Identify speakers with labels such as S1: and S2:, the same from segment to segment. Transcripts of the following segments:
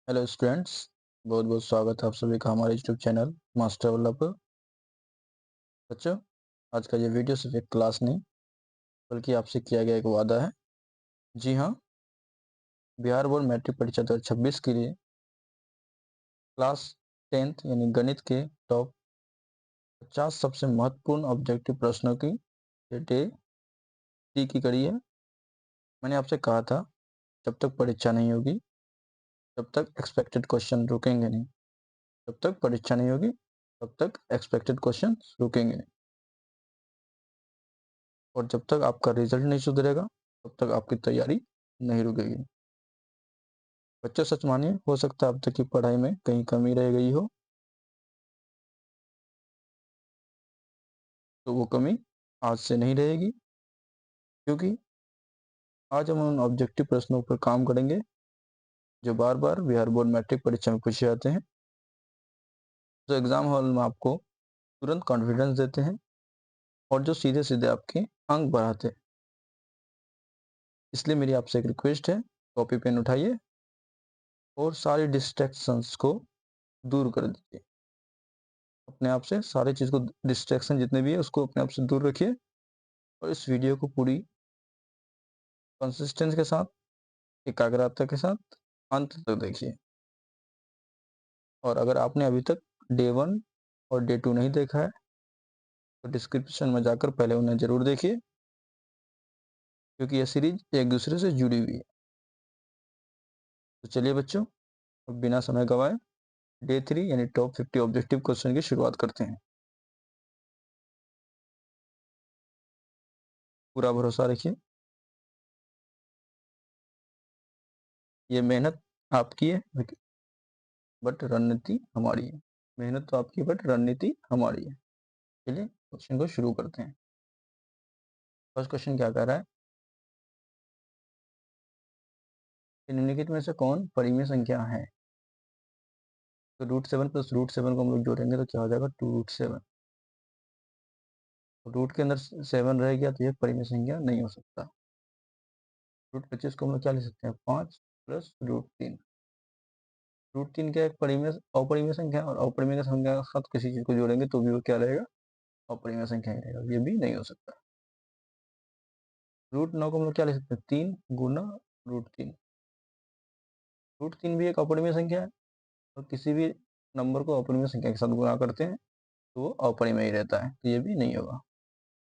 S1: Hello students, बहुत बहुत स्वागत है आप सभी का हमारे यूट्यूब चैनल मास्टर वाला पर। बच्चों, आज का ये वीडियो सिर्फ एक क्लास नहीं बल्कि आपसे किया गया एक वादा है। जी हाँ, बिहार बोर्ड मैट्रिक परीक्षा 2026 के लिए क्लास 10th यानी गणित के टॉप 50 सबसे महत्वपूर्ण ऑब्जेक्टिव प्रश्नों की डे टी की कड़ी है। मैंने आपसे कहा था, जब तक परीक्षा नहीं होगी तब तक एक्सपेक्टेड क्वेश्चन रुकेंगे नहीं। जब तक परीक्षा नहीं होगी तब तक एक्सपेक्टेड क्वेश्चन रुकेंगे नहीं, और जब तक आपका रिजल्ट नहीं सुधरेगा तब तक आपकी तैयारी नहीं रुकेगी। बच्चों, सच मानिए, हो सकता है अब तक की पढ़ाई में कहीं कमी रह गई हो, तो वो कमी आज से नहीं रहेगी, क्योंकि आज हम उन ऑब्जेक्टिव प्रश्नों पर काम करेंगे जो बार बार बिहार बोर्ड मैट्रिक परीक्षा में पूछे जाते हैं, जो एग्जाम हॉल में आपको तुरंत कॉन्फिडेंस देते हैं और जो सीधे सीधे आपके अंक बढ़ाते हैं। इसलिए मेरी आपसे एक रिक्वेस्ट है, कॉपी पेन उठाइए और सारी डिस्ट्रैक्शंस को दूर कर दीजिए। अपने आप से सारी चीज़ को, डिस्ट्रैक्शन जितने भी है उसको अपने आप से दूर रखिए और इस वीडियो को पूरी कंसिस्टेंस के साथ, एकाग्रता के साथ अंत तक देखिए। और अगर आपने अभी तक डे 1 और डे 2 नहीं देखा है तो डिस्क्रिप्शन में जाकर पहले उन्हें जरूर देखिए, क्योंकि यह सीरीज एक दूसरे से जुड़ी हुई है। तो चलिए बच्चों, अब बिना समय गवाए डे 3 यानी टॉप 50 ऑब्जेक्टिव क्वेश्चन की शुरुआत करते हैं। पूरा भरोसा रखिए, ये मेहनत आपकी है बट रणनीति हमारी है। मेहनत तो आपकी बट रणनीति हमारी है। चलिए क्वेश्चन को शुरू करते हैं। फर्स्ट क्वेश्चन क्या कह रहा है, निम्नलिखित में से कौन परिमेय संख्या है? तो √7 प्लस √7 को हम लोग जोड़ेंगे तो क्या हो जाएगा, 2√7। रूट के अंदर 7 रह गया तो ये परिमेय संख्या नहीं हो सकता। √25 को हम लोग क्या ले सकते हैं, 5 प्लस √3। √3 क्या एक परिमेय अपरिमेय संख्या, और अपरिमेय संख्या के साथ किसी चीज को जोड़ेंगे तो भी वो क्या रहेगा, अपरिमेय संख्या ही रहेगा। ये भी नहीं हो सकता। √9 को हम लोग क्या ले सकते हैं, 3 गुना √3। √3 भी एक अपरिमेय संख्या है, और किसी भी नंबर को अपरिमेय संख्या के साथ गुणा करते हैं तो वो अपरिमेय ही रहता है, तो ये भी नहीं होगा।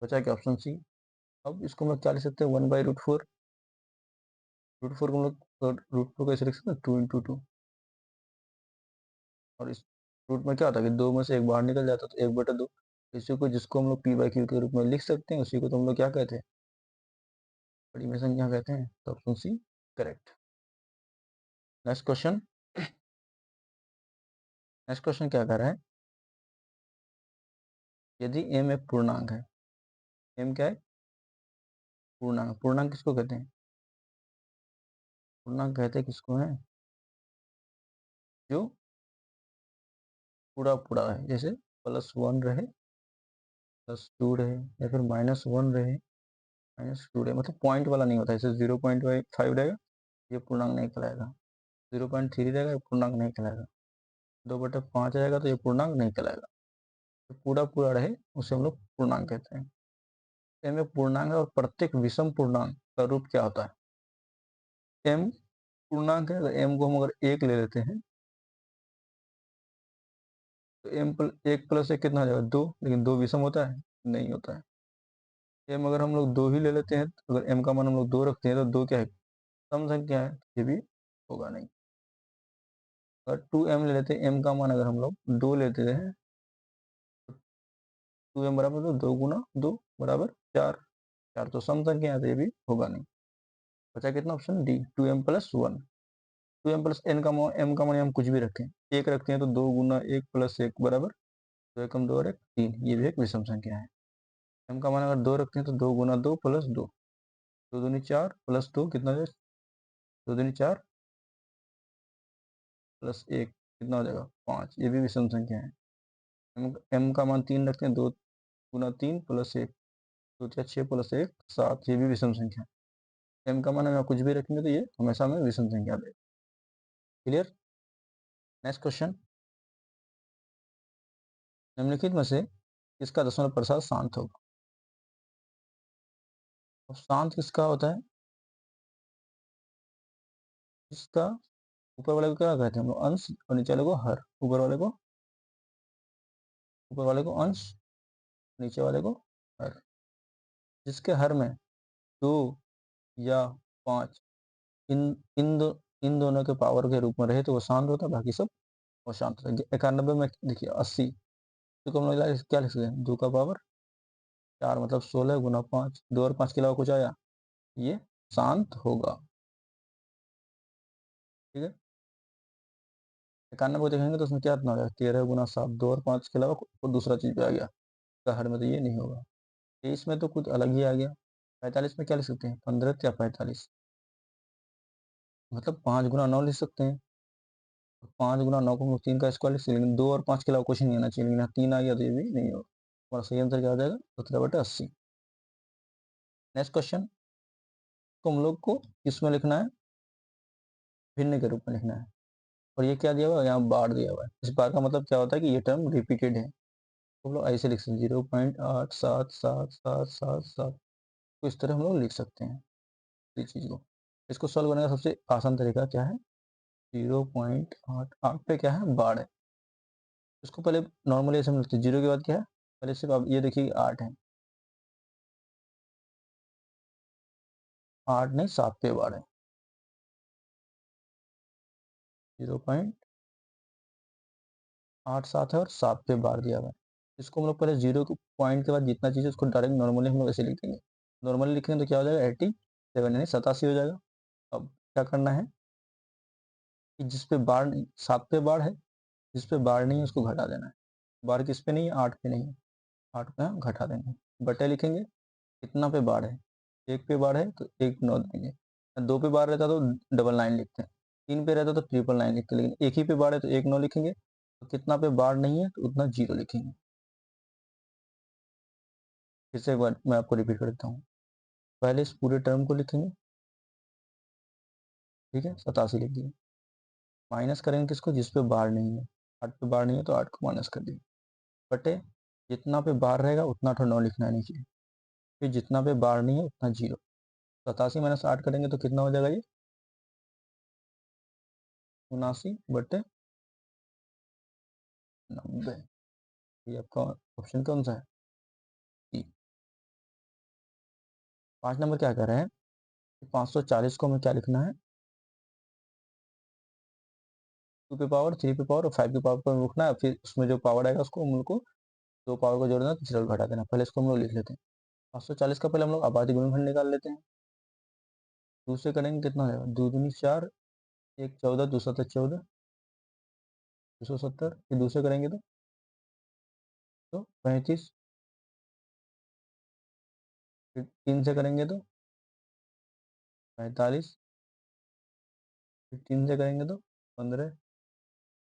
S1: बचा क्या, ऑप्शन सी। अब इसको हम लोग क्या ले सकते हैं, 1/√4। √4 को हम लोग √4 कैसे लिख सकते हैं, 2 × 2। और इस रूट में क्या होता है कि 2 में से 1 बाहर निकल जाता है तो 1/2। इसी को, जिसको हम लोग p/q के रूप में लिख सकते हैं, उसी को तो हम लोग क्या कहते हैं, परिमेय संख्या कहते हैं। तो option C correct. Next question. Next question क्या कर रहा है, यदि m एक पूर्णांक है, m क्या है, पूर्णांक। पूर्णांक किसको कहते हैं, पूर्णांक कहते हैं किसको है, जो पूरा पूरा है, जैसे +1 रहे, +2 रहे, या फिर -1 रहे, -2 रहे, मतलब पॉइंट वाला नहीं होता। जैसे 0.5 रहेगा, ये पूर्णांक नहीं कहलाएगा। 0.3 रहेगा, ये पूर्णांक नहीं कहलाएगा। 2/5 रहेगा तो ये पूर्णांक नहीं कहलाएगा। तो पूरा पूरा रहे उसे हम लोग पूर्णांक कहते हैं। m एक पूर्णांक है, और प्रत्येक विषम पूर्णांक का रूप क्या होता है, m पूर्णांक है, अगर m को हम अगर 1 ले लेते हैं तो m 1 + 1 कितना हो जाएगा, 2। लेकिन 2 विषम होता है, नहीं होता है। m अगर हम लोग 2 ही ले लेते हैं, तो अगर m का मान हम लोग 2 रखते हैं तो 2 क्या है, सम संख्या है, ये भी होगा नहीं। अगर 2m ले लेते हैं, m का मान अगर हम लोग 2 लेते हैं, 2m बराबर 2 गुना 2 बराबर 4। 4 तो सम संख्या है, तो ये भी होगा नहीं। बचा कितना, option D, 2m+1। 2m plus N का मान, m का मान हम कुछ भी रखें, 1 रखते हैं तो 2 गुना 1 + 1 बराबर 2 एकम 2 और 1 3। ये भी एक विषम संख्या है। m का मान अगर 2 रखते हैं तो 2 गुना 2 + 2, 2 दूनी 4 + 2 कितना हो जाएगा, 2 दूनी 4 + 1 कितना हो जाएगा, 5। ये भी विषम संख्या है। m का मान 3 रखते हैं, 2 गुना 3 + 1, 2 × 6 + 1 7। ये भी विषम संख्या है। m का मान अगर कुछ भी रखेंगे तो ये हमेशा में विषम संख्या देगा। क्लियर। नेक्स्ट क्वेश्चन, निम्नलिखित में से किसका दशमलव प्रसाद शांत होगा? तो शांत किसका होता है? इसका ऊपर वाले को क्या कहते हैं हम लोग? अंश, और नीचे वाले को हर। ऊपर वाले को अंश, नीचे वाले को हर। जिसके हर में 2 या 5 इन इन दोनों के पावर के रूप में रहे तो वो शांत होता है, बाकी सब अशांत होता है। 91 में देखिए 80, तो हम लोग क्या लिख सकते हैं? 2 का पावर 4 मतलब 16 गुना 5, 2 और 5 के अलावा कुछ आया, ये शांत होगा। ठीक है, 91 को देखेंगे तो उसमें क्या इतना हो जाएगा? 13 गुना 7, 2 और 5 के अलावा कोई दूसरा चीज पे आ गया, तो हर में तो ये नहीं होगा। 23 में तो कुछ अलग ही आ गया। 45 में क्या लिख सकते हैं? 15 या 45, मतलब 5 गुना 9 लिख सकते हैं। 5 गुना 9 को 3 का स्क्वायर लिख सकते हैं, लेकिन 2 और 5 के अलावा कुछ नहीं आना चाहिए, लेकिन 3 आ गया तो ये भी नहीं होगा। हमारा सही आंसर क्या हो जाएगा? 17/80। नेक्स्ट क्वेश्चन को हम लोग को किसमें लिखना है? भिन्न के रूप में लिखना है। और ये क्या दिया हुआ है? यहाँ बार दिया हुआ है। इस बार का मतलब क्या होता है कि ये टर्म रिपीटेड है, तो हम लोग ऐसे लिख सकते हैं 0.877777। तो इस तरह हम लोग लिख सकते हैं इस चीज को। इसको सॉल्व करने का सबसे आसान तरीका क्या है? 0.88 पे क्या है? बार है। इसको पहले नॉर्मली ऐसे हम लिखते हैं, 0 के बाद क्या है? पहले सिर्फ आप ये देखिए 8 है, 8 नहीं 7 पे बार है। 0.87 है और 7 पे बार दिया हुआ है। इसको हम लोग पहले 0 के पॉइंट के बाद जितना चीज़ है उसको डायरेक्ट नॉर्मली हम लोग ऐसे लिख देंगे। नॉर्मली लिखेंगे तो क्या हो जाएगा? 87 यानी 87 हो जाएगा। अब क्या करना है कि जिस पे बार नहीं, 7 पे बार है, जिस पे बार नहीं है उसको घटा देना है। बार किस पे नहीं है? 8 पे नहीं है, 8 पे हम घटा देंगे। बटे लिखेंगे, कितना पे बार है? 1 पे बार है तो 1 9 देंगे। 2 पे बार रहता तो डबल 9 लिखते हैं, 3 पे रहता तो ट्रिपल 9 लिखते हैं, लेकिन एक ही पे बार है तो 1 9 लिखेंगे। तो कितना पे बार नहीं है तो उतना 0 लिखेंगे। फिर से एक बार मैं आपको रिपीट कर देता हूँ। पहले इस पूरे टर्म को लिखेंगे, ठीक है, 87 लिख दिए। माइनस करेंगे किसको? जिस पे बार नहीं है। 8 पे बार नहीं है तो 8 को माइनस कर दिए, बटे जितना पे बार रहेगा उतना 9 लिखना है नीचे। फिर जितना पे बार नहीं है उतना 0। 87 - 8 करेंगे तो कितना हो जाएगा? ये 79/90। ये आपका ऑप्शन कौन सा है? सी। 5 नंबर क्या कह रहे हैं? 540 को हमें क्या लिखना है? 2 पे पावर, 3 पे पावर और 5 के पावर पर रुकना है। फिर उसमें जो पावर आएगा उसको हम लोग को 2 पावर को जोड़ना है, तीसरा को घटा देना। पहले इसको हम लोग लिख लेते हैं। 540 का पहले हम लोग आबादी गुणनखंड निकाल लेते हैं। दूसरे करेंगे कितना हो जाएगा? 2 दूनी 4, 1 14, 2 7 14, 270। फिर दूसरे करेंगे तो 35। फिर 3 से करेंगे तो 45। फिर 3 से करेंगे तो 15।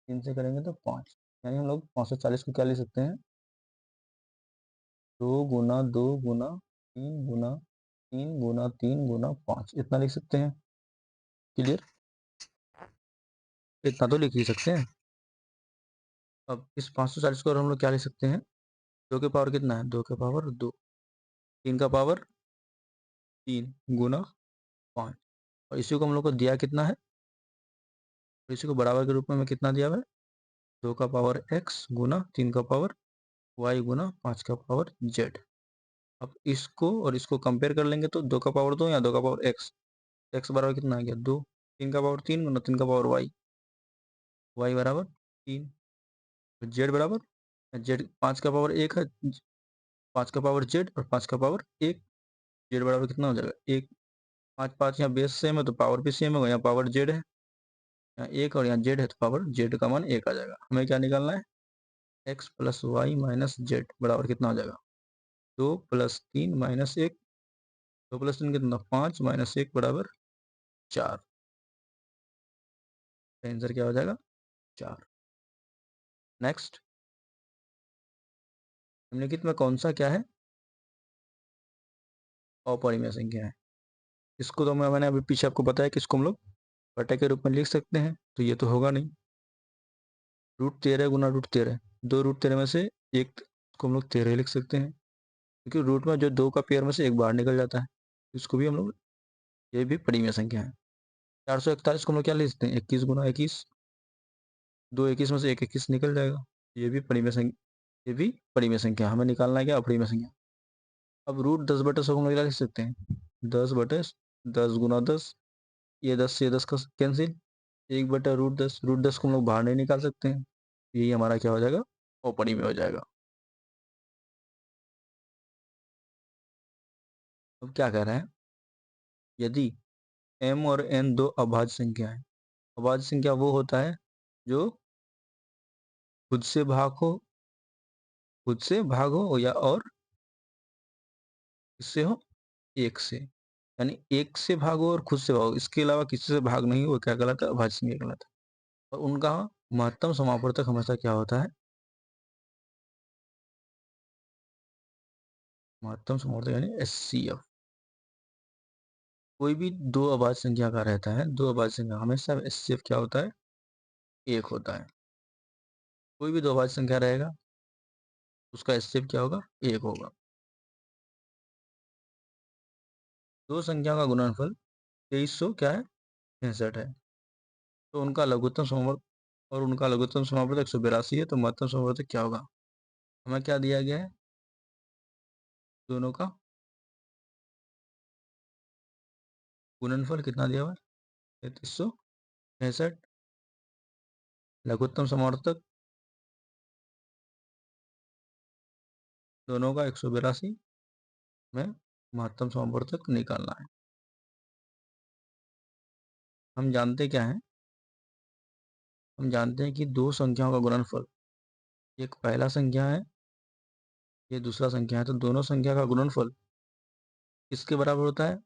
S1: 3 से करेंगे तो 5। यानी हम लोग 540 को क्या लिख सकते हैं? 2 गुना 2 गुना 3 गुना 3 गुना 3 गुना 5, इतना लिख सकते हैं। क्लियर? इतना तो लिख ही सकते हैं। अब इस 540 को और हम लोग क्या लिख सकते हैं? 2 के पावर कितना है? 2 के पावर 2, 3 का पावर 3 गुना 5। और इसी को हम लोग को दिया कितना है? और इसी को बराबर के रूप में हमें कितना दिया हुआ है? 2 का पावर x गुना 3 का पावर y गुना 5 का पावर z। अब इसको और इसको कंपेयर कर लेंगे तो 2 का पावर 2 या 2 का पावर x बराबर कितना आ गया? 2। 3 का पावर 3 गुना 3 का पावर y बराबर 3। z बराबर z, 5 का पावर 1 है, 5 का पावर z और 5 का पावर 1। z बराबर कितना हो जाएगा? 1। 5 5 यहाँ बेस सेम है तो पावर भी सेम होगा। यहाँ पावर z है, यहाँ 1 और यहाँ z है तो पावर z का मान 1 आ जाएगा। हमें क्या निकालना है? x plus Y minus Z बराबर कितना हो जाएगा? 2 प्लस 3 माइनस 1। 2 प्लस 3 कितना? 5 माइनस 1 बराबर 4। आंसर क्या हो जाएगा? 4। नेक्स्ट, निम्नलिखित में कौन सा क्या है? अपरिमेय संख्या है। इसको तो मैंने अभी पीछे आपको बताया कि इसको हम लोग बटे के रूप में लिख सकते हैं, तो ये तो होगा नहीं। √13 गुना √13, 2√13 में से एक को हम लोग 13 लिख सकते हैं, क्योंकि रूट में जो 2 का पेयर में से एक बाहर निकल जाता है, इसको भी हम लोग, ये भी परिमेय संख्या है। 441 को हम लोग क्या लिख सकते हैं, 21 गुना 21, 2 21 में से एक 21 निकल जाएगा, ये भी परिमेय संख्या, ये भी परिमेय संख्या। हमें निकालना है क्या, अपरिमेय संख्या। अब √10/100 हम लोग क्या लिख सकते हैं, 10/10 गुना 10, ये 10 से 10 का कैंसिल, 1/√10, √10 को हम लोग बाहर नहीं निकाल सकते हैं, यही हमारा क्या हो जाएगा, अपरिमेय हो जाएगा। अब क्या कह रहे हैं, यदि m और n दो अभाज्य संख्या है, अभाज्य संख्या वो होता है जो खुद से भाग हो या और किससे हो, एक से, यानी एक से भाग हो और खुद से भाग हो, इसके अलावा किसी से भाग नहीं हो, वो क्या कहलाता है, अभाज्य संख्या कहलाता है। और उनका महत्तम समापवर्तक हमेशा क्या होता है, महत्तम समापवर्तक यानी HCF। कोई भी दो अभाज्य संख्या का रहता है, दो अभाज्य संख्या हमेशा HCF क्या होता है, एक होता है। कोई भी दो अभाज्य संख्या रहेगा उसका HCF क्या होगा, एक होगा। दो संख्या का गुणनफल 2300 क्या है, 66 है, तो उनका लघुत्तम समावर्त, और उनका लघुत्तम समावर्तक 182 है, तो महत्तम समावर्तक क्या होगा, हमें क्या दिया गया है, दोनों का गुणनफल कितना दिया हुआ है, 3366, लघुत्तम समावर्तक दोनों का 182 में महत्तम समावर्तक निकालना है। हम जानते क्या है, हम जानते हैं कि दो संख्याओं का गुणनफल, एक पहला संख्या है, ये दूसरा संख्या है, तो दोनों संख्या का गुणनफल किसके बराबर होता है,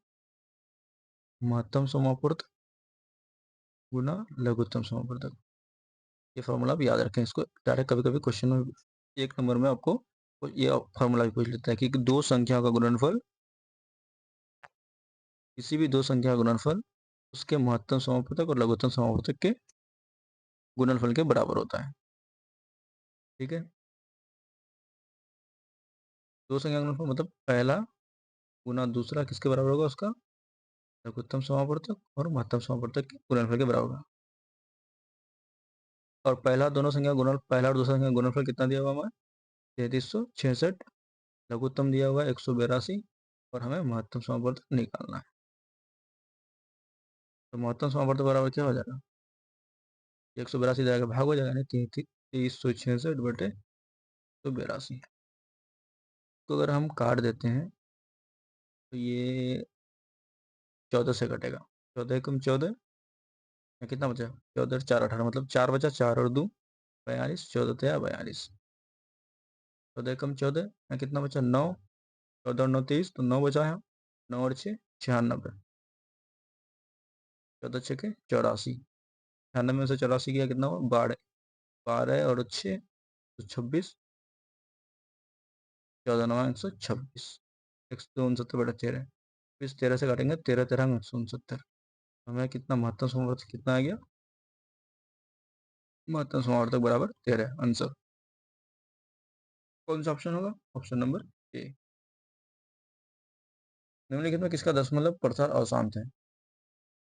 S1: महत्तम समावर्तक गुना लघुत्तम समावर्तक। ये फॉर्मूला आप याद रखें, इसको डायरेक्ट कभी कभी क्वेश्चन में 1 नंबर में आपको ये फॉर्मूला भी पूछ लेता है कि दो संख्या का गुणनफल, किसी भी दो संख्या का गुणनफल उसके महत्तम समावर्तक और लघुत्तम समावर्तक के गुणनफल के बराबर होता है। ठीक है, दो संख्या का गुणनफल मतलब पहला गुना दूसरा किसके बराबर होगा, उसका लघुत्तम समावर्तक और महत्तम समावर्तक के गुणनफल के बराबर होगा। और पहला दोनों संख्या गुणन, पहला और दूसरा संख्या गुणनफल कितना दिया हुआ हमें, 3366, लघुत्तम दिया हुआ है 182, और हमें महत्तम समावर्तक निकालना है। तो महत्तम समावर्तक बराबर क्या हो जाएगा, 182 जाएगा भाग हो जाएगा, 3366/182। तो अगर हम काट देते हैं तो ये 14 से कटेगा, 14 कम 14, कितना बचा, 14 4 18, मतलब 4 बचा, 4 और 2 42, 14 तया 42, 14 कम 14, कितना बचा 9, 14 और 9 23, तो 9 बचा है, 9 और 6 96, 14 6 के 84, 96 में से 84 किया कितना हुआ 12, 12 और 6 तो 26, 14 9 126, 169/13, इस 13 से काटेंगे, 13 13 169, हमें कितना महत्तम समावर्तक कितना आ गया, महत्तम समावर्तक बराबर 13, आंसर कौन सा ऑप्शन होगा, ऑप्शन नंबर ए। निम्नलिखित में किसका दशमलव प्रसार अशांत है,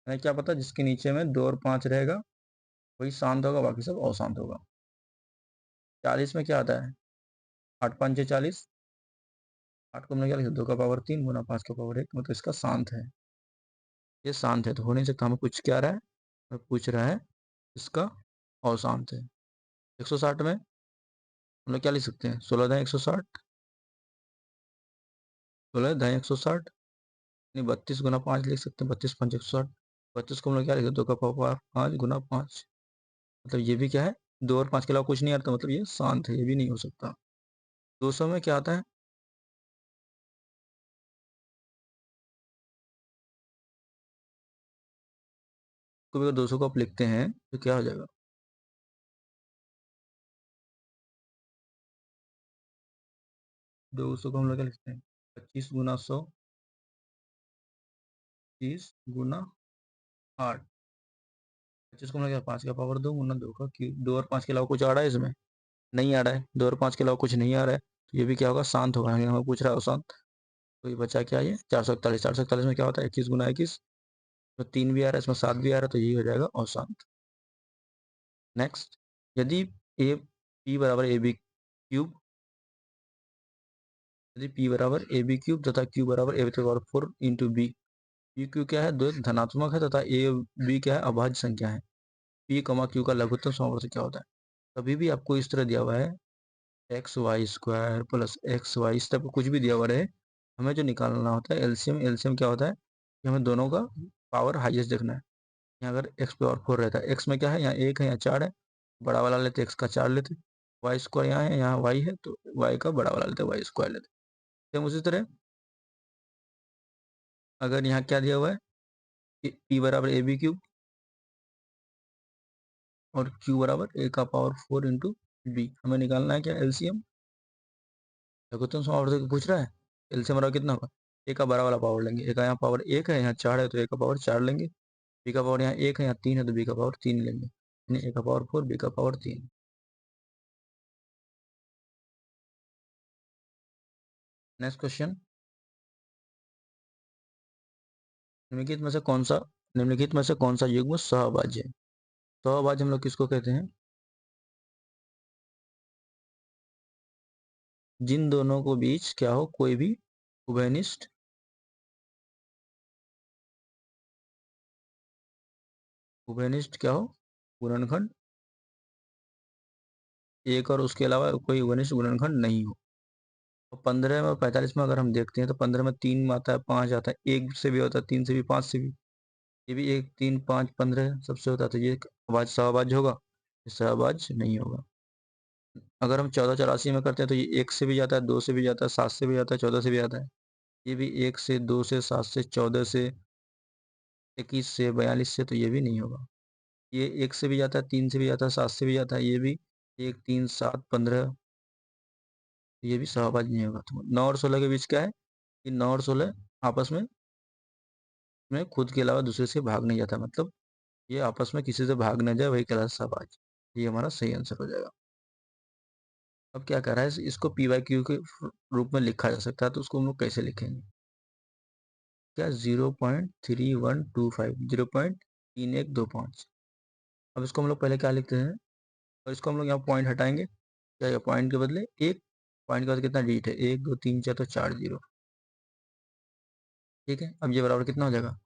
S1: हमें क्या पता, जिसके नीचे में 2 और 5 रहेगा वही शांत होगा, बाकी सब अशांत होगा। 40 में क्या आता है, 8 5 6 40, 8 को हमने क्या लिखा, 2 का पावर 3 गुना 5 का पावर 1, मतलब इसका शांत है, ये शांत है, तो हो नहीं सकता। हमें पूछ क्या रहा है, हमें पूछ रहा है इसका अशांत है। 160 में हम लोग क्या लिख सकते हैं, 16 दाएं 160, 16 दाएं 160, नहीं 32 गुना 5 लिख सकते हैं, 32 5 160, 32 को हम लोग क्या लिखते हैं, 2 का पावर 5 गुना 5, मतलब ये भी क्या है, 2 और 5 के अलावा कुछ नहीं आता, मतलब ये शांत है, ये भी नहीं हो सकता। 200 में क्या आता है, तो अगर 200 को आप लिखते हैं तो क्या हो जाएगा, 200 को हम लोग क्या लिखते हैं, 25 गुना 100, 30 गुना 8, 25 को मैं क्या 5 का पावर 2 गुना 2 का क्यूब। 2 और 5 के अलावा कुछ आ रहा है इसमें? नहीं आ रहा है। 2 और 5 के अलावा कुछ नहीं आ रहा है, तो ये भी क्या होगा? शांत होगा। हमें पूछ रहा है अशांत, तो ये बचा क्या? ये 441। 441 में क्या होता है? 21 गुना 21, तो 3 भी आ रहा है, इसमें 7 भी आ रहा है, तो यही हो जाएगा अशांत। नेक्स्ट, यदि ए पी बराबर ए बी क्यूब, यदि p बराबर ए बी क्यूब तथा q बराबर A power 4 into B, P Q क्या है? दो धनात्मक है तथा ए बी क्या है? अभाज्य संख्या है। p कमा q का लघुत्तम समावर्त क्या होता है? कभी भी आपको इस तरह दिया हुआ है X Y square plus X Y, इस टाइप का कुछ भी दिया हुआ रहे, हमें जो निकालना होता है एलसीएम। एलसीएम क्या होता है कि हमें दोनों का पावर हाईएस्ट देखना है। यहाँ अगर एक्स पावर 4 रहता है, एक्स में क्या है? यहाँ 1 है, यहाँ 4 है, बड़ा वाला लेते एक्स का 4 लेते। वाई स्क्वायर यहाँ है, यहाँ वाई है, तो वाई का बड़ा वाला लेते, वाई स्क्वायर लेते। सेम उसी तरह अगर यहाँ क्या दिया हुआ है कि पी बराबर ए बी क्यूब और क्यू बराबर ए का पावर 4 इंटू बी, हमें निकालना है क्या? एलसीएम। लघुत्तम समावर्तक पूछ रहा है, एलसीएम बराबर कितना होगा? ए का बड़ा वाला पावर लेंगे, ए का यहाँ पावर 1 है, यहाँ 4 है, तो ए का पावर 4 लेंगे। बी का पावर यहाँ 1 है, यहाँ 3 है, तो बी का पावर 3 लेंगे, यानी ए का पावर 4, बी का पावर 3। नेक्स्ट क्वेश्चन, निम्नलिखित में से कौन सा युग्म सहअभाज्य है? सहअभाज्य हम लोग किसको कहते हैं? जिन दोनों को बीच क्या हो? कोई भी उभयनिष्ठ क्या हो? गुणनखंड एक और उसके अलावा कोई उभयनिष्ठ गुणनखंड नहीं हो। तो 15 में 45 में अगर हम देखते हैं तो 15 में 3 आता है, 5 आता है, 1 से भी होता है, 3 से भी, 5 से भी। ये भी 1 3 5 15 सबसे होता है, तो ये सहअभाज्य होगा? ये सहअभाज्य नहीं होगा। अगर हम 1484 में करते हैं तो ये 1 से भी जाता है, 2 से भी जाता है, 7 से भी जाता है, 14 से भी आता है। ये भी 1 से, 2 से, 7 से, 14 से, 21 से, 42 से, तो ये भी नहीं होगा। ये 1 से भी जाता है, 3 से भी जाता है, 7 से भी जाता है, ये भी 1 3 7 15, ये भी सहअभाज्य नहीं होगा। तो 9 और 16 के बीच क्या है कि 9 और 16 आपस में खुद के अलावा दूसरे से भाग नहीं जाता, मतलब ये आपस में किसी से भाग न जाए, वही कहलाता है सहअभाज्य। ये हमारा सही आंसर हो जाएगा। अब क्या कर रहा है, इसको पी वाई क्यू के रूप में लिखा जा सकता है, तो उसको हम लोग कैसे लिखेंगे? क्या? 0.3125, 0.3125। अब इसको हम लोग पहले क्या लिखते हैं, और इसको हम लोग यहाँ पॉइंट हटाएंगे, क्या है? पॉइंट के बदले एक पॉइंट के बाद कितना डिजिट है? 1 2 3 4, तो 4 जीरो। ठीक है, अब ये बराबर कितना हो जाएगा?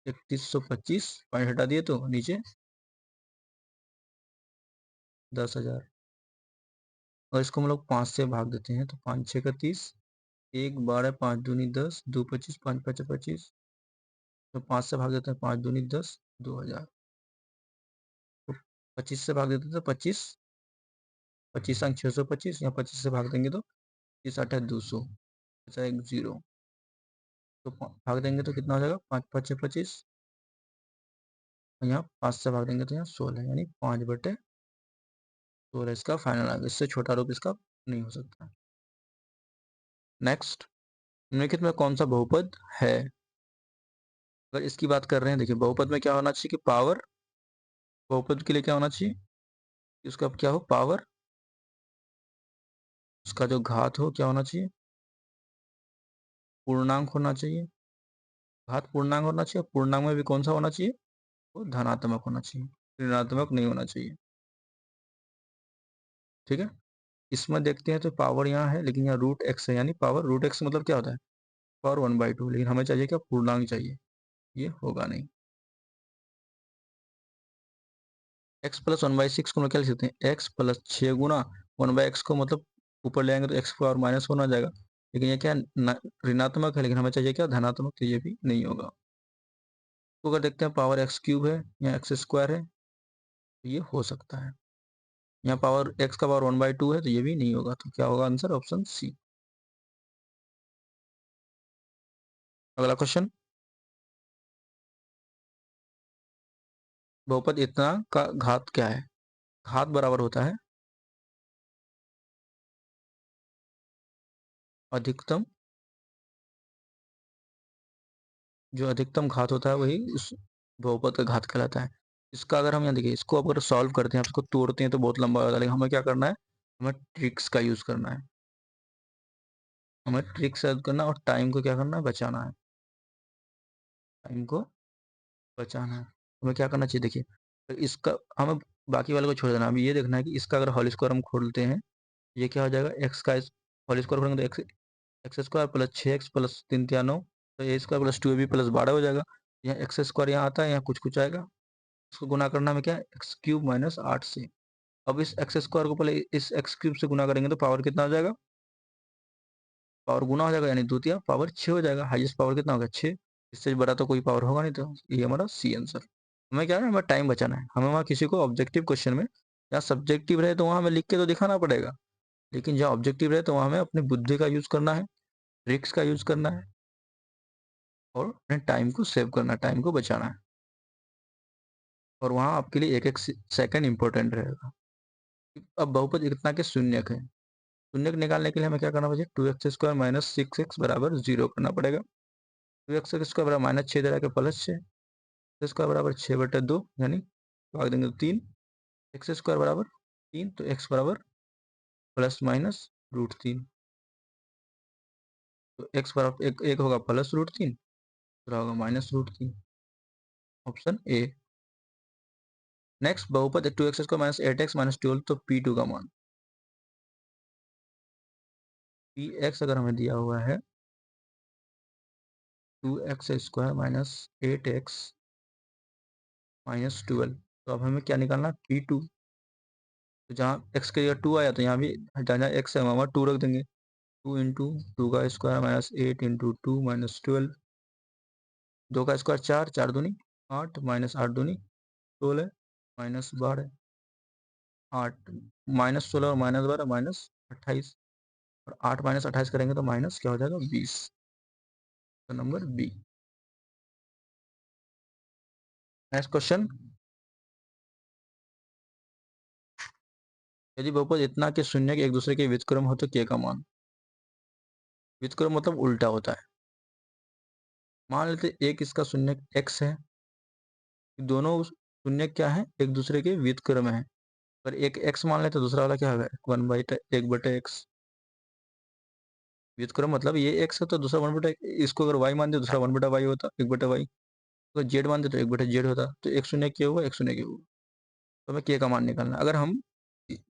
S1: 3125, पॉइंट हटा दिए तो नीचे 10,000। और इसको हम लोग 5 से भाग देते हैं, तो 5 6 का 30, 1 12, 5 दूनी 10, 2 25, 5 5 25, तो 5 से भाग देते हैं, 5 दूनी 10, 2000। तो 25 से भाग देते हैं तो 25, 25 अंक 625, यहाँ 25 से भाग देंगे तो 30 8 200, अच्छा एक जीरो। तो भाग देंगे तो कितना हो जाएगा? 5 5 25, यहाँ 5 से भाग देंगे तो यहाँ 16, यानी 5/16 इसका फाइनल आ गया। इससे छोटा रूप इसका नहीं हो सकता। नेक्स्ट, निम्नलिखित में कौन सा बहुपद है? अगर इसकी बात कर रहे हैं, देखिए बहुपद में क्या होना चाहिए कि पावर, बहुपद के लिए क्या होना चाहिए कि उसका क्या हो? पावर, उसका जो घात हो क्या होना चाहिए? पूर्णांक होना चाहिए। घात पूर्णांक होना चाहिए। पूर्णांक में भी कौन सा होना चाहिए? वो धनात्मक होना चाहिए, ऋणात्मक नहीं होना चाहिए। ठीक है, इसमें देखते हैं तो पावर यहाँ है, लेकिन यहाँ रूट एक्स है, यानी पावर रूट एक्स मतलब क्या होता है? पावर 1/2, लेकिन हमें चाहिए क्या? पूर्णांक चाहिए, ये होगा नहीं। एक्स प्लस 1/6 को हम क्या लिख सकते हैं? एक्स प्लस 6 गुना 1/x को, मतलब ऊपर ले आएंगे तो एक्स पावर माइनस होना जाएगा, लेकिन ये क्या ऋणात्मक है, लेकिन हमें चाहिए क्या? धनात्मक, तो ये भी नहीं होगा। तो अगर देखते हैं पावर एक्स क्यूब है या एक्स स्क्वायर है, तो ये हो सकता है। यहाँ पावर एक्स का पावर 1/2 है, तो ये भी नहीं होगा। तो क्या होगा आंसर? Option C. अगला क्वेश्चन, बहुपद इतना का घात क्या है? घात बराबर होता है अधिकतम, जो अधिकतम घात होता है वही उस बहुपद का घात कहलाता है। इसका अगर हम यहाँ देखिए, इसको अगर सॉल्व करते हैं, इसको तोड़ते हैं तो बहुत लंबा होता है, लेकिन हमें क्या करना है, हमें ट्रिक्स का यूज़ करना है। हमें ट्रिक्स यूज़ करना और टाइम को क्या करना है, बचाना है। टाइम को बचाना है। हमें क्या करना चाहिए देखिए, तो इसका हमें बाकी वाले को छोड़ देना, अभी ये देखना है कि इसका अगर होल स्क्वायर हम खोलते हैं, ये क्या हो जाएगा, एक्स का होल स्क्वायर खोलेंगे तो x x square plus 6x plus 3 3 9, तो ए स्क्वायर प्लस 2ab प्लस 12 हो जाएगा। यहाँ एक्स स्क्वायर यहाँ आता है, यहाँ कुछ कुछ आएगा, इसको गुना करना में क्या है, एक्स क्यूब माइनस 8 से। अब इस एक्स स्क्वायर को पहले इस एक्स क्यूब से गुना करेंगे तो पावर कितना हो जाएगा, पावर गुना हो जाएगा, यानी द्वितीय पावर 6 हो जाएगा। हाईएस्ट पावर कितना होगा, 6। इससे बड़ा तो कोई पावर होगा नहीं, तो ये हमारा सी आंसर। हमें क्या है, हमें टाइम बचाना है। हमें वहाँ किसी को ऑब्जेक्टिव क्वेश्चन में या सब्जेक्टिव रहे तो वहाँ हमें लिख के तो दिखाना पड़ेगा, लेकिन जहाँ ऑब्जेक्टिव रहे तो वहाँ हमें अपनी बुद्धि का यूज़ करना है, ट्रिक्स का यूज़ करना है और अपने टाइम को सेव करना है, टाइम को बचाना है। और वहाँ आपके लिए एक एक सेकंड इंपॉर्टेंट रहेगा। अब बहुपद इतना के शून्यक है, शून्यक निकालने के लिए हमें क्या करना पड़ेगा, 2x² माइनस 6x बराबर 0 करना पड़ेगा। 2x स्क्वायर बराबर माइनस 6 दे रहा है प्लस 6, स्क्वायर बराबर 6/2, यानी भाग देंगे तो 3, एक्स स्क्वायर बराबर 3, तो एक्स बराबर प्लस माइनस √3, तो एक्स बराबर एक होगा प्लस √3, दूसरा होगा माइनस √3, ऑप्शन ए। नेक्स्ट बहुपद 2x² माइनस 8x माइनस 12, तो P2 का मान, Px अगर हमें दिया हुआ है 2x² माइनस 8x माइनस 12, तो अब हमें क्या निकालना, P2। तो जहाँ x के जगह 2 आया तो यहाँ भी जहाँ x है वहाँ 2 रख देंगे, 2 इंटू 2 का स्क्वायर माइनस 8 इंटू 2 माइनस 12, 2 का स्क्वायर 4, 4 दूनी 8 माइनस 8 दूनी 16 माइनस 12, 8 माइनस 16 और माइनस 12 माइनस 28, और 8 माइनस 28 करेंगे तो माइनस क्या हो जाएगा, 20। तो नंबर बी। नेक्स्ट क्वेश्चन, यदि बहुपद इतना के शून्य के एक दूसरे के व्युत्क्रम हो तो के का मान, व्युत्क्रम मतलब उल्टा होता है। मान लेते एक इसका शून्य x है, दोनों शून्य क्या है, एक दूसरे के व्युत्क्रम है, पर एक x मान लेते दूसरा वाला क्या होगा, 1/1/x। व्युत्क्रम मतलब ये x है तो दूसरा 1/, इसको अगर y मान दे दूसरा 1/y होता, 1/y। तो z मान दे तो 1/z होता, तो एक शून्य क्या हुआ, एक शून्य क्या हुआ, तो हमें k का मान निकालना। अगर हम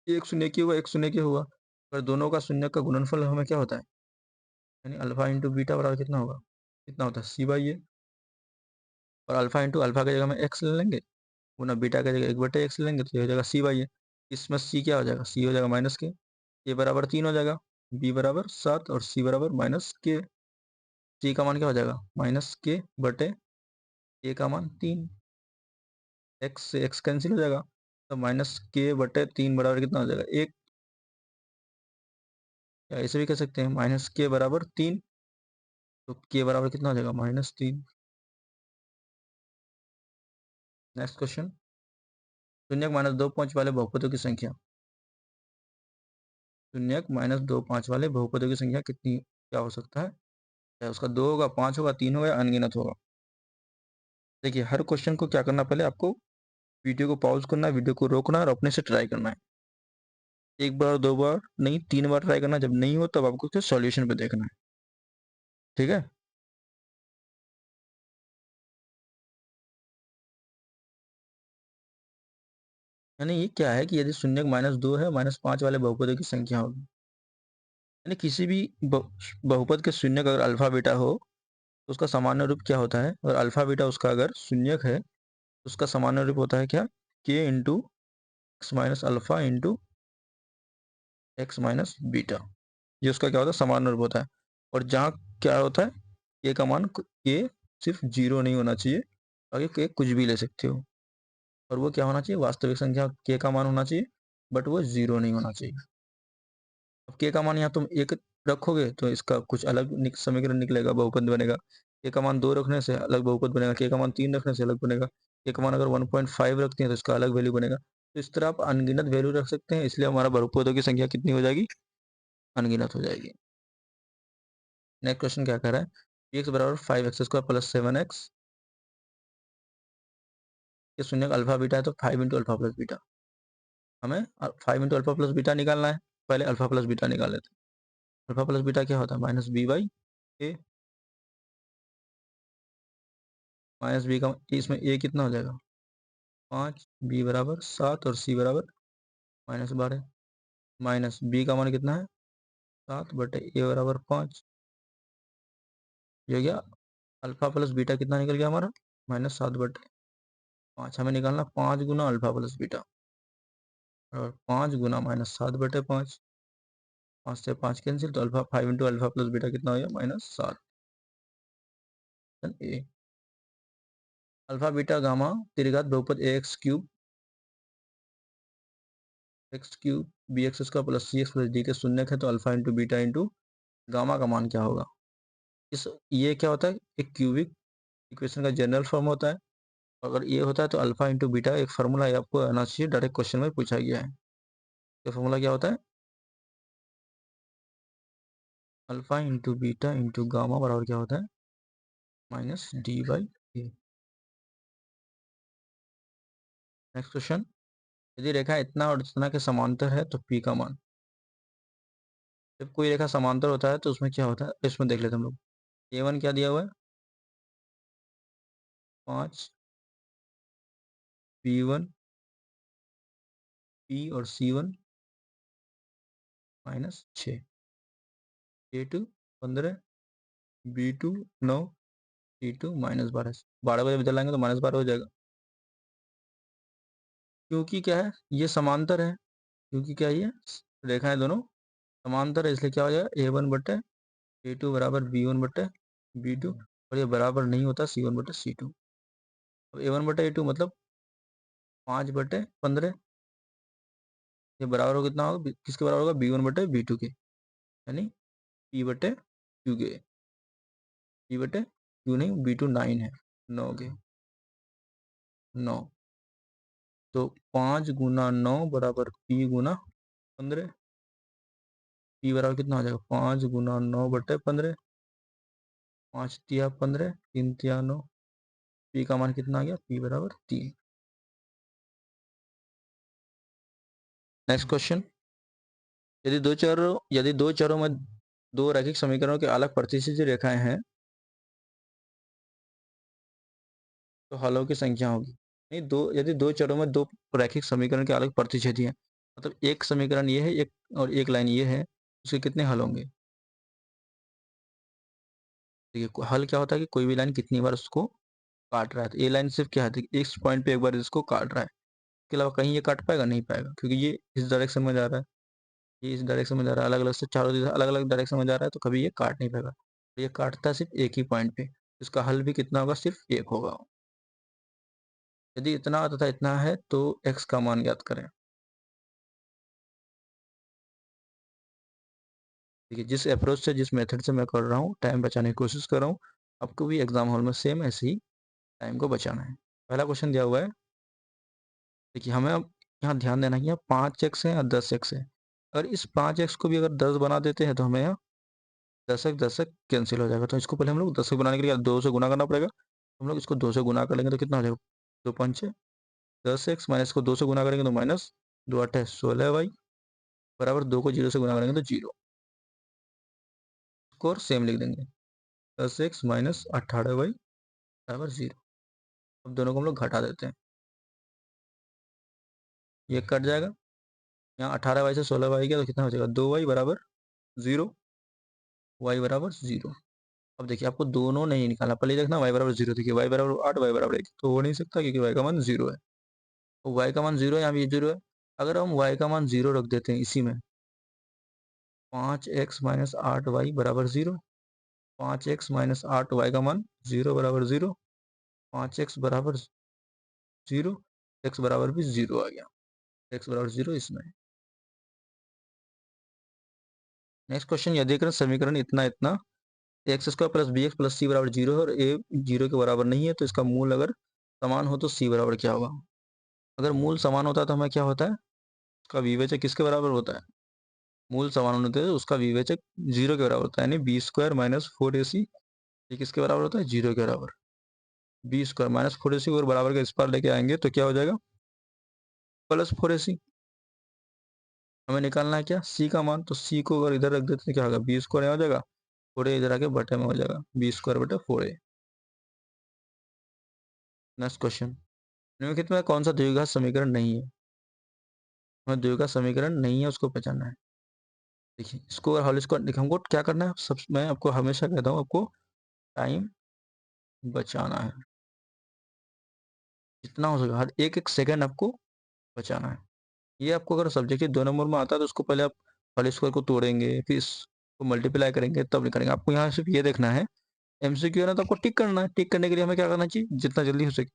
S1: एक शून्य क्या हुआ, एक शून्य क्या हुआ, पर दोनों का शून्य का गुणनफल हमें क्या होता है, यानी अल्फा इंटू बीटा बराबर कितना होगा, कितना होता है, c/a। और अल्फा इंटू अल्फा की जगह में x ले लेंगे, गुना बीटा की जगह 1/x लेंगे, तो ये हो जाएगा c/a। इसमें c क्या हो जाएगा, c हो जाएगा माइनस के, a बराबर 3 हो जाएगा, b बराबर 7 और c बराबर माइनस के। c का मान क्या हो जाएगा, माइनस के बटे a का मान 3, x से x कैंसिल हो जाएगा, तो माइनस के बटे 3 बराबर कितना हो जाएगा, 1। या ऐसे भी कह सकते हैं माइनस के बराबर 3, तो के बराबर कितना हो जाएगा, -3। नेक्स्ट क्वेश्चन, शून्य माइनस 2 5 वाले बहुपदों की संख्या, शून्य माइनस 2 5 वाले बहुपदों की संख्या कितनी, क्या हो सकता है, चाहे उसका 2 होगा, 5 होगा, 3 होगा, अनगिनत होगा। देखिए हर क्वेश्चन को क्या करना, पहले आपको वीडियो को पॉज करना है, वीडियो को रोकना है और अपने से ट्राई करना है। एक बार दो बार नहीं, 3 बार ट्राई करना, जब नहीं हो तब आपको उसके सॉल्यूशन पे देखना है, ठीक है। यानी ये क्या है कि यदि शून्य -2 है, -5 वाले बहुपदों की संख्या होगी, यानी किसी भी बहुपद के शून्य का अगर अल्फा बीटा हो तो उसका सामान्य रूप क्या होता है, और अल्फा बीटा उसका अगर शून्यक है तो उसका सामान्य रूप होता है क्या, के into x minus alpha into x minus beta, ये उसका क्या होता है, सामान्य रूप होता है। और जहाँ क्या होता है, के का मान, के सिर्फ 0 नहीं होना चाहिए, आगे के कुछ भी ले सकते हो, और वो क्या होना चाहिए, वास्तविक संख्या के का मान होना चाहिए, बट वो 0 नहीं होना चाहिए। अब के का मान यहाँ तुम 1 रखोगे तो इसका कुछ अलग समीकरण निकलेगा, बहुपद बनेगा। के का मान 2 रखने से अलग बहुपद बनेगा, के का मान 3 रखने से अलग बनेगा, के का मान अगर 1.5 रखते हैं तो इसका अलग वैल्यू बनेगा। तो इस तरह आप अनगिनत वैल्यू रख सकते हैं, इसलिए हमारा बहुपदों की संख्या कितनी हो जाएगी, अनगिनत हो जाएगी। नेक्स्ट क्वेश्चन क्या कह रहा है, एक्स बराबर 5x² प्लस 7x ये शून्य का अल्फा बीटा है तो 5 इंटू अल्फा प्लस बीटा, हमें 5 इंटू अल्फा प्लस बीटा निकालना है। पहले अल्फा प्लस बीटा निकाल लेते हैं। अल्फा प्लस बीटा क्या होता है? Minus B by A, minus B का इसमें ए कितना हो जाएगा? 5, बी बराबर 7 और सी बराबर -12, माइनस बी का मान कितना है? 7 बटे ए बराबर 5। ये हो गया अल्फा प्लस बीटा कितना निकल गया हमारा? -7/5। हमें निकालना 5 गुना अल्फा प्लस बीटा, और 5 गुना -7/5, 5 से 5 कैंसिल, तो alpha 5 into alpha plus beta कितना हो गया? -7 ए। अल्फा बीटा गामा त्रिघात बहुपद X cube B X square plus C X plus D के शून्य है, तो alpha into beta into gamma का मान क्या होगा? ये क्या होता है? एक क्यूबिक इक्वेशन का जनरल फॉर्म होता है। अगर ये होता है तो अल्फा इंटू बीटा एक फार्मूला आपको आना चाहिए, डायरेक्ट क्वेश्चन में पूछा गया है। तो फार्मूला क्या होता है? Alpha into beta into gamma बराबर क्या होता है? -d/a। नेक्स्ट क्वेश्चन, यदि रेखा इतना और इतना के समांतर है तो पी का मान। जब कोई रेखा समांतर होता है तो उसमें क्या होता है, इसमें देख लेते हैं हम लोग। a1 क्या दिया हुआ है? 5, b1 p और c1 -6, a2 15, b2 9, c2 -12। 12 बजे बदल लाएंगे तो -12 हो जाएगा। क्योंकि क्या है, ये समांतर है। क्योंकि क्या है, ये रेखाएं दोनों समांतर है, इसलिए क्या हो जाएगा? a1 बटे a2 बराबर b1 बटे b2, और ये बराबर नहीं होता c1 बटे c2। अब a1 बटे a2 मतलब 5/15, ये बराबर हो कितना होगा? किसके बराबर होगा? b1 बटे b2 के, यानी p बटे q के। p बटे q नहीं, b2 9 है, 9 के 9, तो 5 गुना 9 बराबर p गुना 15। p बराबर कितना हो जाएगा? 5 गुना 9 बटे 15, 5 तिया 15, 3 तिया 9, p का मान कितना आ गया? p बराबर 3। नेक्स्ट क्वेश्चन, यदि दो चरों में दो रैखिक समीकरणों के अलग प्रतिशत रेखाएं हैं तो हलों की संख्या होगी। नहीं, यदि दो चरों में दो रैखिक समीकरण के अलग प्रतिशत हैं, मतलब एक समीकरण ये है, एक और एक लाइन ये है, उसके कितने हल होंगे? देखिए हल क्या होता है कि कोई भी लाइन कितनी बार उसको काट रहा है। तो ये लाइन सिर्फ क्या है, इस पॉइंट पे एक बार इसको काट रहा है, इसके अलावा कहीं ये काट पाएगा? नहीं पाएगा, क्योंकि ये इस डायरेक्शन में जा रहा है, ये इस डायरेक्शन में जा रहा है, अलग अलग से चारों अलग अलग डायरेक्शन में जा रहा है, तो कभी ये काट नहीं पाएगा। ये काटता है सिर्फ एक ही पॉइंट पे, इसका हल भी कितना होगा? सिर्फ एक होगा। यदि इतना तथा इतना है तो x का मान ज्ञात करें। देखिए जिस अप्रोच से, जिस मेथड से मैं कर रहा हूँ, टाइम बचाने की कोशिश कर रहा हूँ, आपको भी एग्जाम हॉल में सेम ऐसे ही टाइम को बचाना है। पहला क्वेश्चन दिया हुआ है, देखिए हमें अब यहाँ ध्यान देना है कि यहाँ 5x है या 10x है। अगर इस 5x को भी अगर 10 बना देते हैं तो हमें यहाँ 10x कैंसिल हो जाएगा। तो इसको पहले हम लोग 10 बनाने के लिए 2 से गुना करना पड़ेगा। हम लोग इसको 2 से गुना कर लेंगे तो कितना हो जाएगा? 2×5 10x, माइनस को 2 से गुना करेंगे तो माइनस 2×8 16y बराबर 2 को 0 से गुना करेंगे तो 0। स्कोर सेम लिख देंगे, 10x माइनस 18y बराबर 0। अब दोनों को हम लोग घटा देते हैं, ये कट जाएगा। यहाँ 18y से 16y गया तो कितना हो जाएगा? 2y बराबर 0, y बराबर 0। अब देखिए आपको दोनों नहीं निकालना, पहले देखना y बराबर 0। देखिए y बराबर 8, y बराबर 1 तो हो नहीं सकता, क्योंकि y का मान 0 है। तो y का मान 0 है, यहाँ भी 0 है। अगर हम y का मान 0 रख देते हैं इसी में, 5x माइनस 8y बराबर 0, 5x माइनस 8y का मान 0 बराबर 0, 5x बराबर 0, x बराबर भी 0 आ गया, x बराबर 0 इसमें। नेक्स्ट क्वेश्चन, यदि अगर समीकरण इतना इतना X square plus B X plus C बराबर 0 है और ए 0 के बराबर नहीं है, तो इसका मूल अगर समान हो तो सी बराबर क्या होगा? अगर मूल समान होता है तो हमें क्या होता है, उसका विवेचक किसके बराबर होता है? मूल समान होने से उसका विवेचक 0 के बराबर होता है, यानी बी स्क्वायर माइनस 4ac, ये किसके बराबर होता है? 0 के बराबर। बी स्क्वायर माइनस 4ac और बराबर का इस पार लेके आएंगे तो क्या हो जाएगा, प्लस 4ac। हमें निकालना है क्या, सी का मान, तो सी को अगर इधर रख देते तो क्या होगा, बी स्क्वायर यहाँ हो जाएगा, 4a इधर आके बटे में हो जाएगा, बी स्क्वायर बटे 4a। नेक्स्ट क्वेश्चन, निम्नलिखित में कौन सा द्विघात समीकरण नहीं है, हमें द्विघात समीकरण नहीं है उसको पहचानना है। देखिए इसको अगर होल स्क्वायर देखिए, हमको क्या करना है, सब मैं आपको हमेशा कहता हूँ आपको टाइम बचाना है, जितना हो सके हर एक एक सेकंड आपको बचाना है। ये आपको अगर सब्जेक्टिव 2 नंबर में आता है तो उसको पहले आप होल स्क्वायर को तोड़ेंगे, फिर इसको मल्टीप्लाई करेंगे तब निकालेंगे। आपको यहाँ सिर्फ ये देखना है, एमसीक्यू है ना, तो आपको टिक करना है। टिक करने के लिए हमें क्या करना चाहिए, जितना जल्दी हो सके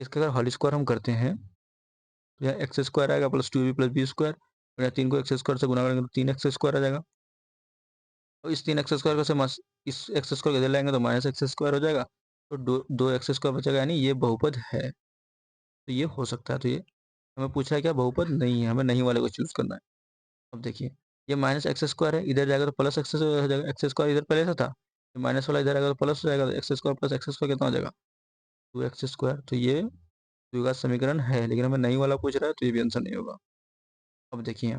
S1: इसका अगर होल स्क्वायर हम करते हैं तो यहाँ एक्स स्क्वायर आएगा plus 2b plus B square, और यहाँ 3 को एक्स स्क्वायर से गुना करेंगे तो 3 एक्स स्क्वायर आ जाएगा। और इस 3 एक्स स्क्वायर को से इस एक्स स्क्वायर को इधर लाएंगे तो माइनस एक्स स्क्वायर हो जाएगा, तो दो एक्स स्क्वायर बचेगा, यानी ये बहुपद है, तो ये हो सकता है। तो ये हमें पूछा है क्या, बहुपद नहीं है, हमें नहीं वाले को चूज करना है। अब देखिए ये माइनस एक्स स्क्वायर है, इधर जाएगा तो प्लस एक्स हो जाएगा, एक्स स्क्वायर इधर पहले से था, माइनस वाला इधर आएगा तो प्लस हो जाएगा, तो x square plus x square कितना हो जाएगा, 2x स्क्वायर। तो ये द्विघात समीकरण है, लेकिन हमें नहीं वाला पूछ रहा है तो ये भी आंसर नहीं होगा। अब देखिए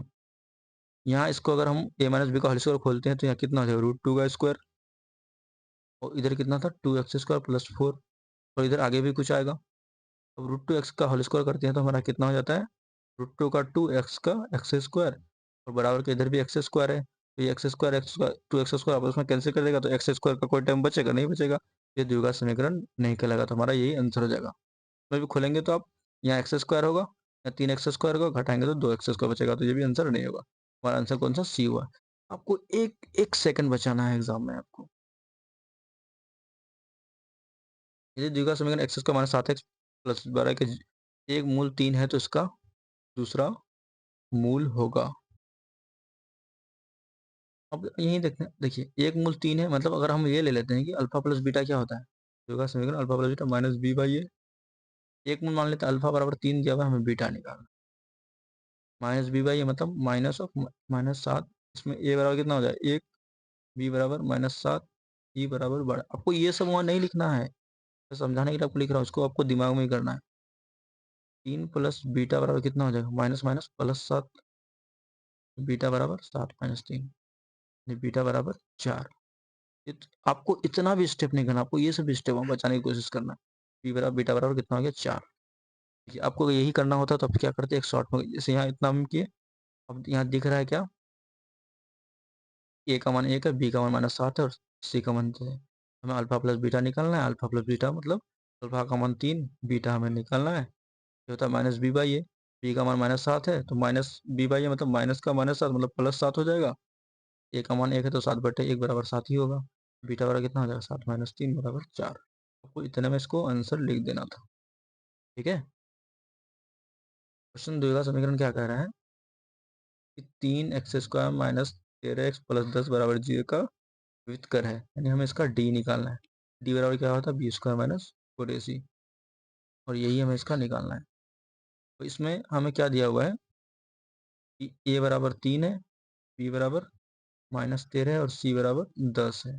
S1: यहाँ इसको अगर हम a माइनस बी का होल स्क्वायर खोलते हैं तो यहाँ कितना हो जाएगा, √2 का स्क्वायर, और इधर कितना था 2x स्क्वायर प्लस 4, और इधर आगे भी कुछ आएगा। अब √2x का होल स्क्वायर करते हैं तो हमारा कितना हो जाता है, √2 का 2x का एक्स स्क्वायर, और बराबर के इधर भी एक्स स्क्वायर है, तो ये एक्स स्क्वायर 2x स्क्वायर आपस में कैंसिल कर देगा, तो एक्स स्क्वायर का कोई टर्म बचेगा नहीं, बचेगा, ये द्विघात समीकरण नहीं कहलाएगा, तो हमारा यही आंसर हो जाएगा। में भी खोलेंगे तो आप यहाँ एक्स स्क्वायर होगा या 3x स्क्वायर होगा, घटाएंगे तो 2x स्क्वायर बचेगा, तो ये भी आंसर नहीं होगा। हमारा आंसर कौन सा, सी हुआ। आपको एक एक सेकंड बचाना है एग्जाम में आपको। यदि द्विघात समीकरण x square minus 7x plus 12 के एक मूल 3 है तो इसका दूसरा मूल होगा। अब यही देखते हैं, देखिए एक मूल 3 है, मतलब अगर हम ये ले लेते हैं कि अल्फा प्लस बीटा क्या होता है, द्विघात समीकरण alpha plus beta minus B by A, एक मूल मान लेते हैं, अल्फा बराबर 3 दिया हुआ है, हमें बीटा निकालना, माइनस बी बाई ए मतलब माइनस ऑफ -7, इसमें ए बराबर कितना हो जाए 1, बी बराबर -7, ई बराबर बड़ा। आपको ये सब वहाँ नहीं लिखना है, तो समझाने के लिए आपको लिख रहा हूँ, इसको आपको दिमाग में ही करना है। 3 प्लस बीटा बराबर कितना हो जाएगा, माइनस माइनस प्लस 7, बीटा बराबर 7 माइनस 3, बीटा बराबर 4। आपको इतना भी स्टेप नहीं करना, आपको ये सब स्टेप बचाने की कोशिश करना है। बी बराबर बीटा बराबर कितना हो गया 4। आपको यही करना होता तो आप क्या करते, एक शॉर्ट में, जैसे यहाँ इतना हम किए, अब यहाँ दिख रहा है क्या, ए का मान 1 है, बी का मान -7 है, और सी का मान 2 है। हमें अल्फा प्लस बीटा निकालना है, अल्फा प्लस बीटा मतलब अल्फा का मान 3, बीटा हमें निकालना है, ये होता है minus B by A, B का मान -7 है तो माइनस बी बाई ए मतलब माइनस का -7 मतलब +7 हो जाएगा, ए का मान 1 है तो 7 बटे 1 बराबर 7 ही होगा, बीटा बराबर कितना हो जाएगा 7 माइनस 3 बराबर 4। आपको इतने में इसको आंसर लिख देना था, ठीक है। क्वेश्चन द्विघात समीकरण क्या कह रहा है कि 3x square minus 13x plus 10 बराबर 0 का व्युत्कर है, यानी हमें इसका डी निकालना है। डी बराबर क्या होता है, बी स्क्वायर माइनस 4ac, और यही हमें इसका निकालना है। तो इसमें हमें क्या दिया हुआ है कि ए बराबर 3 है, बी बराबर -13 है, और सी बराबर 10 है।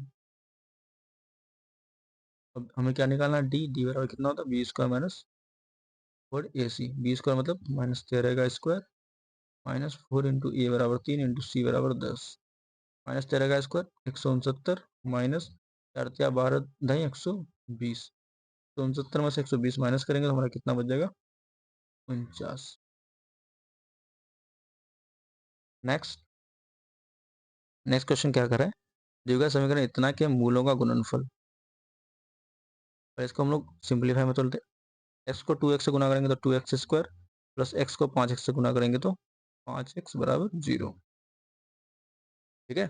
S1: अब हमें क्या निकालना है, डी, डी बराबर कितना होता है, B square minus 4ac, B square मतलब -13 का स्क्वायर माइनस 4 इंटू ए बराबर 3 इंटू सी बराबर 10, -13 का स्क्वायर 169 माइनस 4×12 दही 120, 169 में से 120 माइनस करेंगे तो हमारा कितना बच जाएगा 49। नेक्स्ट नेक्स्ट क्वेश्चन क्या कर रहा है, द्विघात समीकरण इतना के मूलों का गुणनफल, और इसको हम लोग सिंपलीफाई में तोड़ते हैं, एक्स को 2x से गुना करेंगे तो 2x स्क्वायर प्लस एक्स को 5x से गुना करेंगे तो 5x बराबर 0, ठीक है।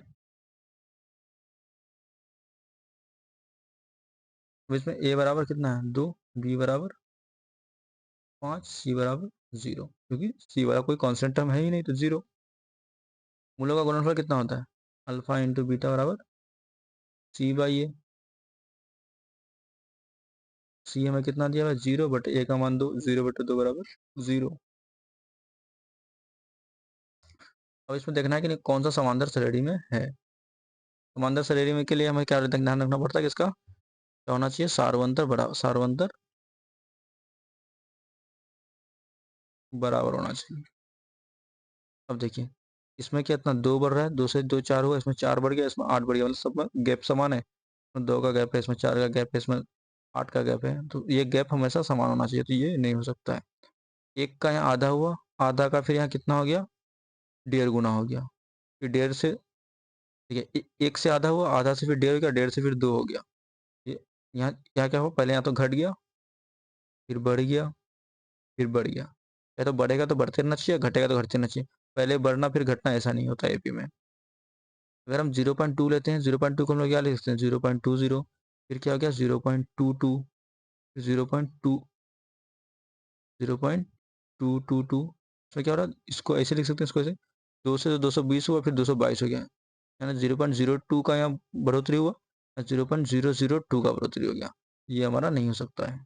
S1: अब इसमें a बराबर कितना है 2, b बराबर 5, सी बराबर 0, क्योंकि सी वाला कोई कांस्टेंट टर्म है ही नहीं तो 0। मूलों का गुणनफल कितना होता है, अल्फा इंटू बीटा बराबर सी बाई ए, सी हमें कितना दिया हुआ है 0 बट ए का मान 2, 0 बटे 2 बराबर 0। अब इसमें देखना है कि कौन सा समांतर श्रेणी में है। समांतर श्रेणी में के लिए हमें क्या ध्यान रखना पड़ता है कि इसका क्या होना चाहिए, सार्वंतर बराबर, सार्वंतर बराबर होना चाहिए। अब देखिए इसमें क्या इतना 2 बढ़ रहा है, 2 से 2 4 हुआ, इसमें 4 बढ़ गया, इसमें 8 बढ़ गया, मतलब सब में गैप समान है। 2 का गैप है, इसमें 4 का गैप है, इसमें 8 का गैप है, तो ये गैप हमेशा समान होना चाहिए, तो ये नहीं हो सकता है। 1 का यहाँ आधा हुआ, आधा का फिर यहाँ कितना हो गया, 1.5 गुना हो गया, फिर 1.5 से ठीक है 1 से आधा हुआ, आधा से फिर 1.5 हो गया, 1.5 से फिर 2 हो गया। ये यहाँ क्या क्या हुआ, पहले यहाँ तो घट गया, फिर बढ़ गया, फिर बढ़ गया। या तो बढ़ेगा तो बढ़ते रहना चाहिए, घटेगा तो घटते रहना चाहिए। पहले बढ़ना फिर घटना ऐसा नहीं होता एपी में। अगर हम 0.2 लेते हैं, 0.2 को हम लोग क्या लिख सकते हैं, 0.20, फिर क्या हो गया 0.22, 0.2, 0.222, इसमें क्या हो रहा है, इसको ऐसे लिख सकते हैं, इसको ऐसे 2 से 220 हुआ, फिर 222 हो गया, यानी 0.02 का यहाँ बढ़ोतरी हुआ, 0.002 का बढ़ोतरी हो गया। ये हमारा नहीं हो सकता है।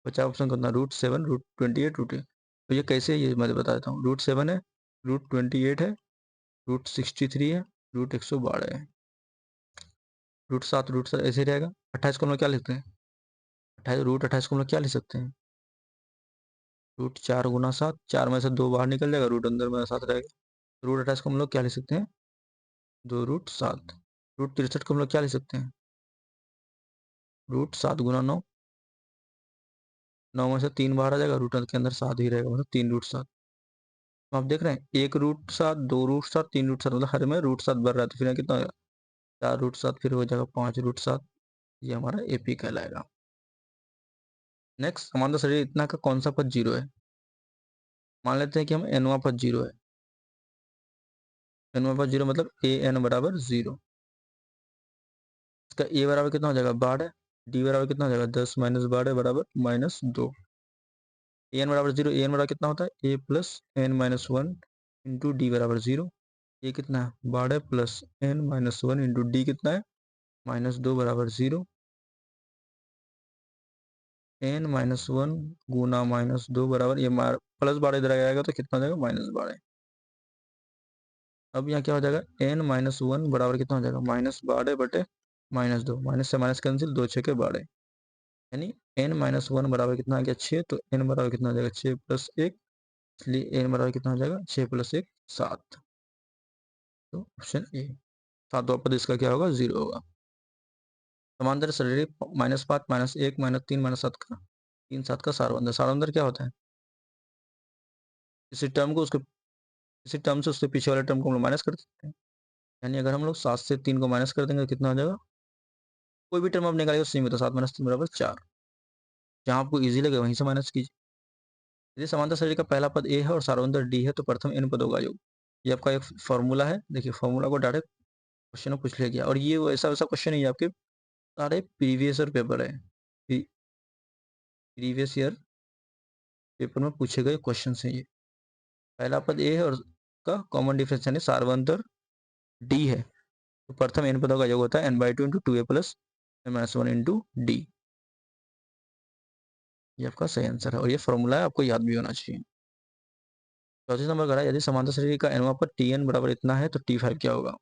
S1: बचा ऑप्शन कितना, √7, √28, √8। तो ये कैसे है ये मैं बता देता हूँ। √7 है, √28 है, √63 है, √112 है, √7, √7 ऐसे ही रहेगा। 28 को हम लोग क्या लिखते हैं, 28 √28 को हम लोग क्या लिख सकते हैं, √4 × 7, 4 में से 2 बाहर निकल जाएगा, रूट अंदर में 7 रहेगा। √28 को हम लोग क्या लिख सकते हैं, 2 √7। √63 को हम लोग क्या लिख सकते हैं, √7 × 9, 9 में से 3 बाहर आ जाएगा, रूट के अंदर 7 ही रहेगा, मतलब 3 √7। तो आप देख रहे हैं 1 √7, 2 √7, 3 √7, मतलब हर में √7 बढ़ रहा है, तो फिर कितना होगा, 4 √7, फिर हो जाएगा 5 √7। ये हमारा एपी कहलाएगा। नेक्स्ट, समांतर शरीर इतना का कौन सा पद 0 है। मान लेते हैं कि हम एनवा पद 0 है, एनवा पद 0 मतलब ए एन बराबर 0। इसका ए बराबर कितना हो जाएगा, 12, डी बराबर कितना हो जाएगा, 10 - 12 बराबर -2। ए एन बराबर 0, ए एन बराबर कितना होता है, A plus N minus 1 into D बराबर 0। ये कितना है, 12 plus N minus 1 into D कितना है, -2 बराबर 0। एन माइनस 1 गुना -2 बराबर, ये प्लस 12 इधर आएगा तो कितना हो जाएगा, -12। अब यहाँ क्या हो जाएगा, एन माइनस 1 बराबर कितना हो जाएगा, -12 बटे -2, माइनस से माइनस कैंसिल, 2 6 के 12, यानी एन माइनस 1 बराबर कितना आ गया, 6। तो एन बराबर कितना हो जाएगा, 6 + 1, इसलिए एन बराबर कितना हो जाएगा, 6 + 1 7। तो ऑप्शन ए, सातवां पद इसका क्या होगा, 0 होगा। समांतर शरीर -5, -1, -3, -7 का 3 7 का सारवंतर। सारवंतर क्या होता है, किसी टर्म को उसके किसी टर्म से उसके पीछे वाले टर्म को हम लोग माइनस कर सकते हैं। यानी अगर हम लोग 7 से 3 को माइनस कर देंगे तो कितना हो जाएगा, कोई भी टर्म आप निकालिए तो सीमित है, 7 - 3 बराबर 4। जहाँ आपको इजी लगे वहीं से माइनस कीजिए। यदि समांतर शरीर का पहला पद ए है और सारवंतर डी है तो प्रथम इन पदों का योग। ये आपका एक फॉर्मूला है, देखिए फॉर्मूला को डायरेक्ट क्वेश्चन में पूछ लिया गया, और ये वैसा वैसा क्वेश्चन नहीं है, आपके सारे प्रीवियस ईयर पेपर है, प्रीवियस ईयर पेपर में पूछे गए क्वेश्चन है ये। पहला पद ए है और का कॉमन डिफरेंस यानी सारवंतर डी है, तो प्रथम एन पदों का योग होता है n/2 into 2a plus n-1 into D. ये आपका सही आंसर है, और ये फॉर्मूला है, आपको याद भी होना चाहिए। चौथे नंबर का, यदि समांतर शरीर का एनवा पर टी एन बराबर इतना है तो T5 क्या होगा।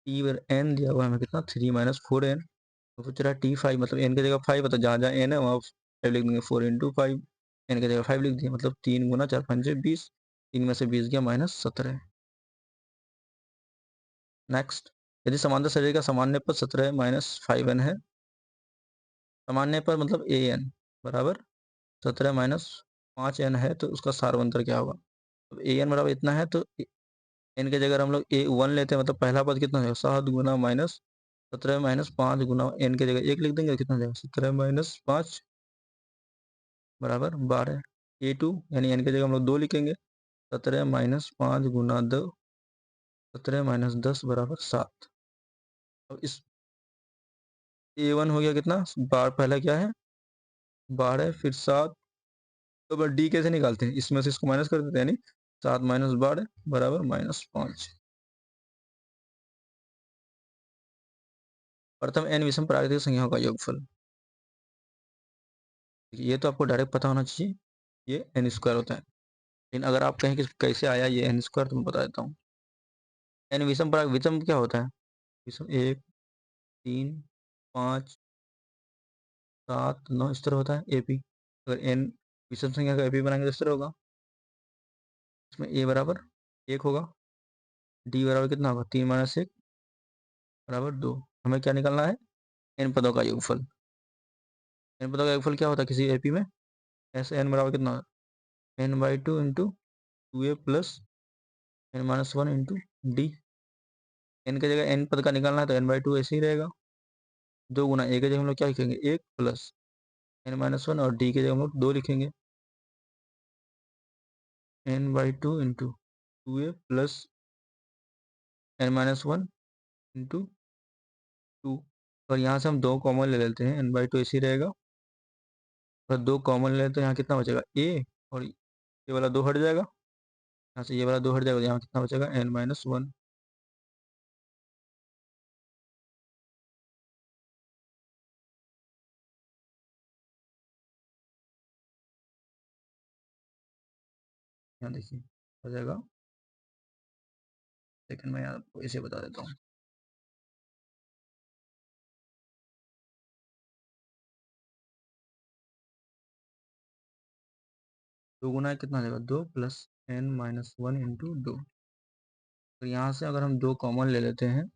S1: टी एन दिया हुआ है हमें कितना, 3 - 4n, तो पूछ रहा है T5, मतलब n की जगह 5 है, तो जहाँ जहाँ n है वहाँ 5 लिख देंगे, 4 × 5, n की जगह 5 लिख दिया, मतलब 3 × 4 = 5 = 20, 3 में से 20 गया -17। नेक्स्ट, यदि समांतर शरीर का सामान्य पद 17 - 5n है, सामान्य पद मतलब ए एन बराबर 17 - 5n है, तो उसका सारवंतर क्या होगा। अब ए एन बराबर इतना है, तो एन की जगह हम लोग A1 लेते हैं, मतलब पहला पद कितना है, 7 गुना -17 - 5 गुना एन की जगह 1 लिख देंगे, कितना जाएगा, 17 - 5 बराबर 12। A2 यानी एन की जगह हम लोग 2 लिखेंगे, 17 - 5 गुना 2, 17 - 10 बराबर 7। अब इस A1 हो गया कितना, बार पहला क्या है 12, फिर 7। तो डी कैसे निकालते हैं, इसमें से इसको माइनस कर देते हैं, यानी 7 - 12 बराबर -5। प्रथम एन विषम प्राकृतिक संख्याओं का योगफल। ये तो आपको डायरेक्ट पता होना चाहिए, ये एन स्क्वायर होता है, लेकिन अगर आप कहें कि कैसे आया ये एन स्क्वायर, तो मैं बता देता हूँ। एन विषम विषम क्या होता है, विषम 1 3 5 7 9 इस तरह होता है एपी। अगर n विषम संख्या का एपी बनाएंगे तो इस तरह होगा, इसमें a बराबर 1 होगा, d बराबर कितना होगा 3 - 1 बराबर 2। हमें क्या निकालना है, n पदों का योगफल। n पदों का योगफल क्या होता है किसी एपी में, ऐसे n बराबर कितना होता है n/2 into 2a plus n-1 into D. n की जगह n पद का निकालना है तो n/2 ऐसे ही रहेगा, 2 गुना a की जगह हम लोग क्या लिखेंगे 1 प्लस n-1 और d की जगह हम लोग 2 लिखेंगे, n/2 into 2a plus n-1 into 2। और यहाँ से हम 2 कॉमन ले लेते हैं, n/2 ऐसे ही रहेगा, और 2 कॉमन ले लेते हैं तो यहाँ कितना बचेगा a, और ये वाला 2 हट जाएगा, यहाँ से ये वाला 2 हट जाएगा, यहाँ कितना बचेगा n-1। यहाँ देखिए हो जाएगा, लेकिन मैं आपको इसे बता देता हूँ। दो गुना कितना हो जाएगा 2 प्लस n-1 इंटू 2। तो यहाँ से अगर हम 2 कॉमन ले लेते हैं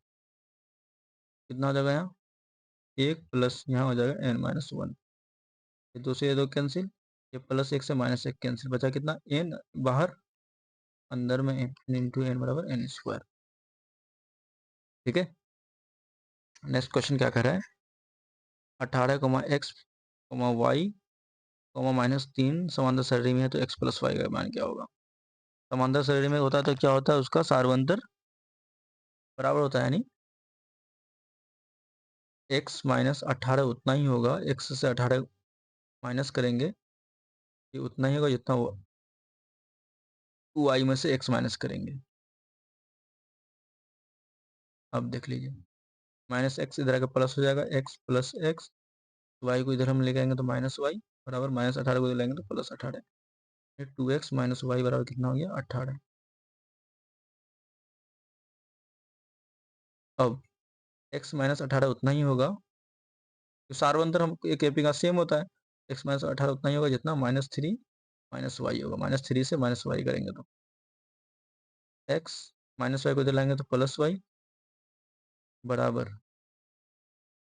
S1: कितना हो जाएगा, यहाँ 1 प्लस यहाँ हो जाएगा n-1, ये 2 से ये 2 कैंसिल, ये प्लस 1 से -1 कैंसिल, बचा कितना n बाहर, अंदर में n इंटू n बराबर n²। ठीक है, नेक्स्ट क्वेश्चन क्या कर रहा है, 18, x, y, -3 समांतर श्रेणी में है तो x प्लस वाई का मान क्या होगा। समांतर श्रेणी में होता है तो क्या होता है, उसका सार्वंतर बराबर होता है, यानी x - 18 उतना ही होगा, x से 18 माइनस करेंगे ये उतना ही होगा जितना वो y में से x माइनस करेंगे। अब देख लीजिए, -x इधर आकर प्लस हो जाएगा, x प्लस x, y को इधर हम लेके आएंगे तो -y बराबर -18 को इधर लेंगे तो +18, 2x - y बराबर कितना हो गया 18। अब x - 18 उतना ही होगा, तो सार्वंतर हम एक एपी का सेम होता है, x - 18 उतना ही होगा जितना -3 -y होगा, -3 से -y करेंगे तो x -y को इधर लाएंगे तो +y बराबर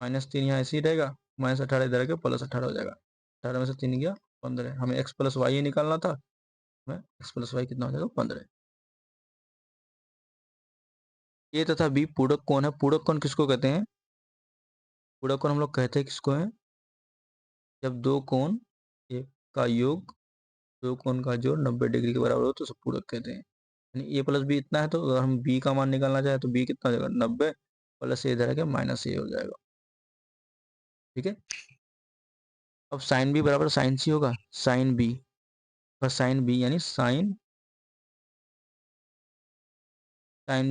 S1: -3 यहाँ ऐसे ही रहेगा, -18 इधर आके +18 हो जाएगा, 18 में से 3 गया 15, हमें x प्लस वाई ही निकालना था, हमें x प्लस वाई कितना हो जाएगा 15। ए तथा बी पूरक कोण है, पूरक कोण किसको कहते हैं, पूरक कोण हम लोग कहते हैं किसको है, जब दो कोण एक का योग, दो कोण का जोड़ 90 डिग्री के बराबर हो तो उसे पूरक कहते हैं। यानी ए प्लस बी इतना है तो अगर हम बी का मान निकालना चाहे तो बी कितना हो जाएगा 90 प्लस ए इधर आके -a हो जाएगा। ठीक है, अब साइन बी बराबर साइन सी होगा, साइन बी और साइन बी यानी साइन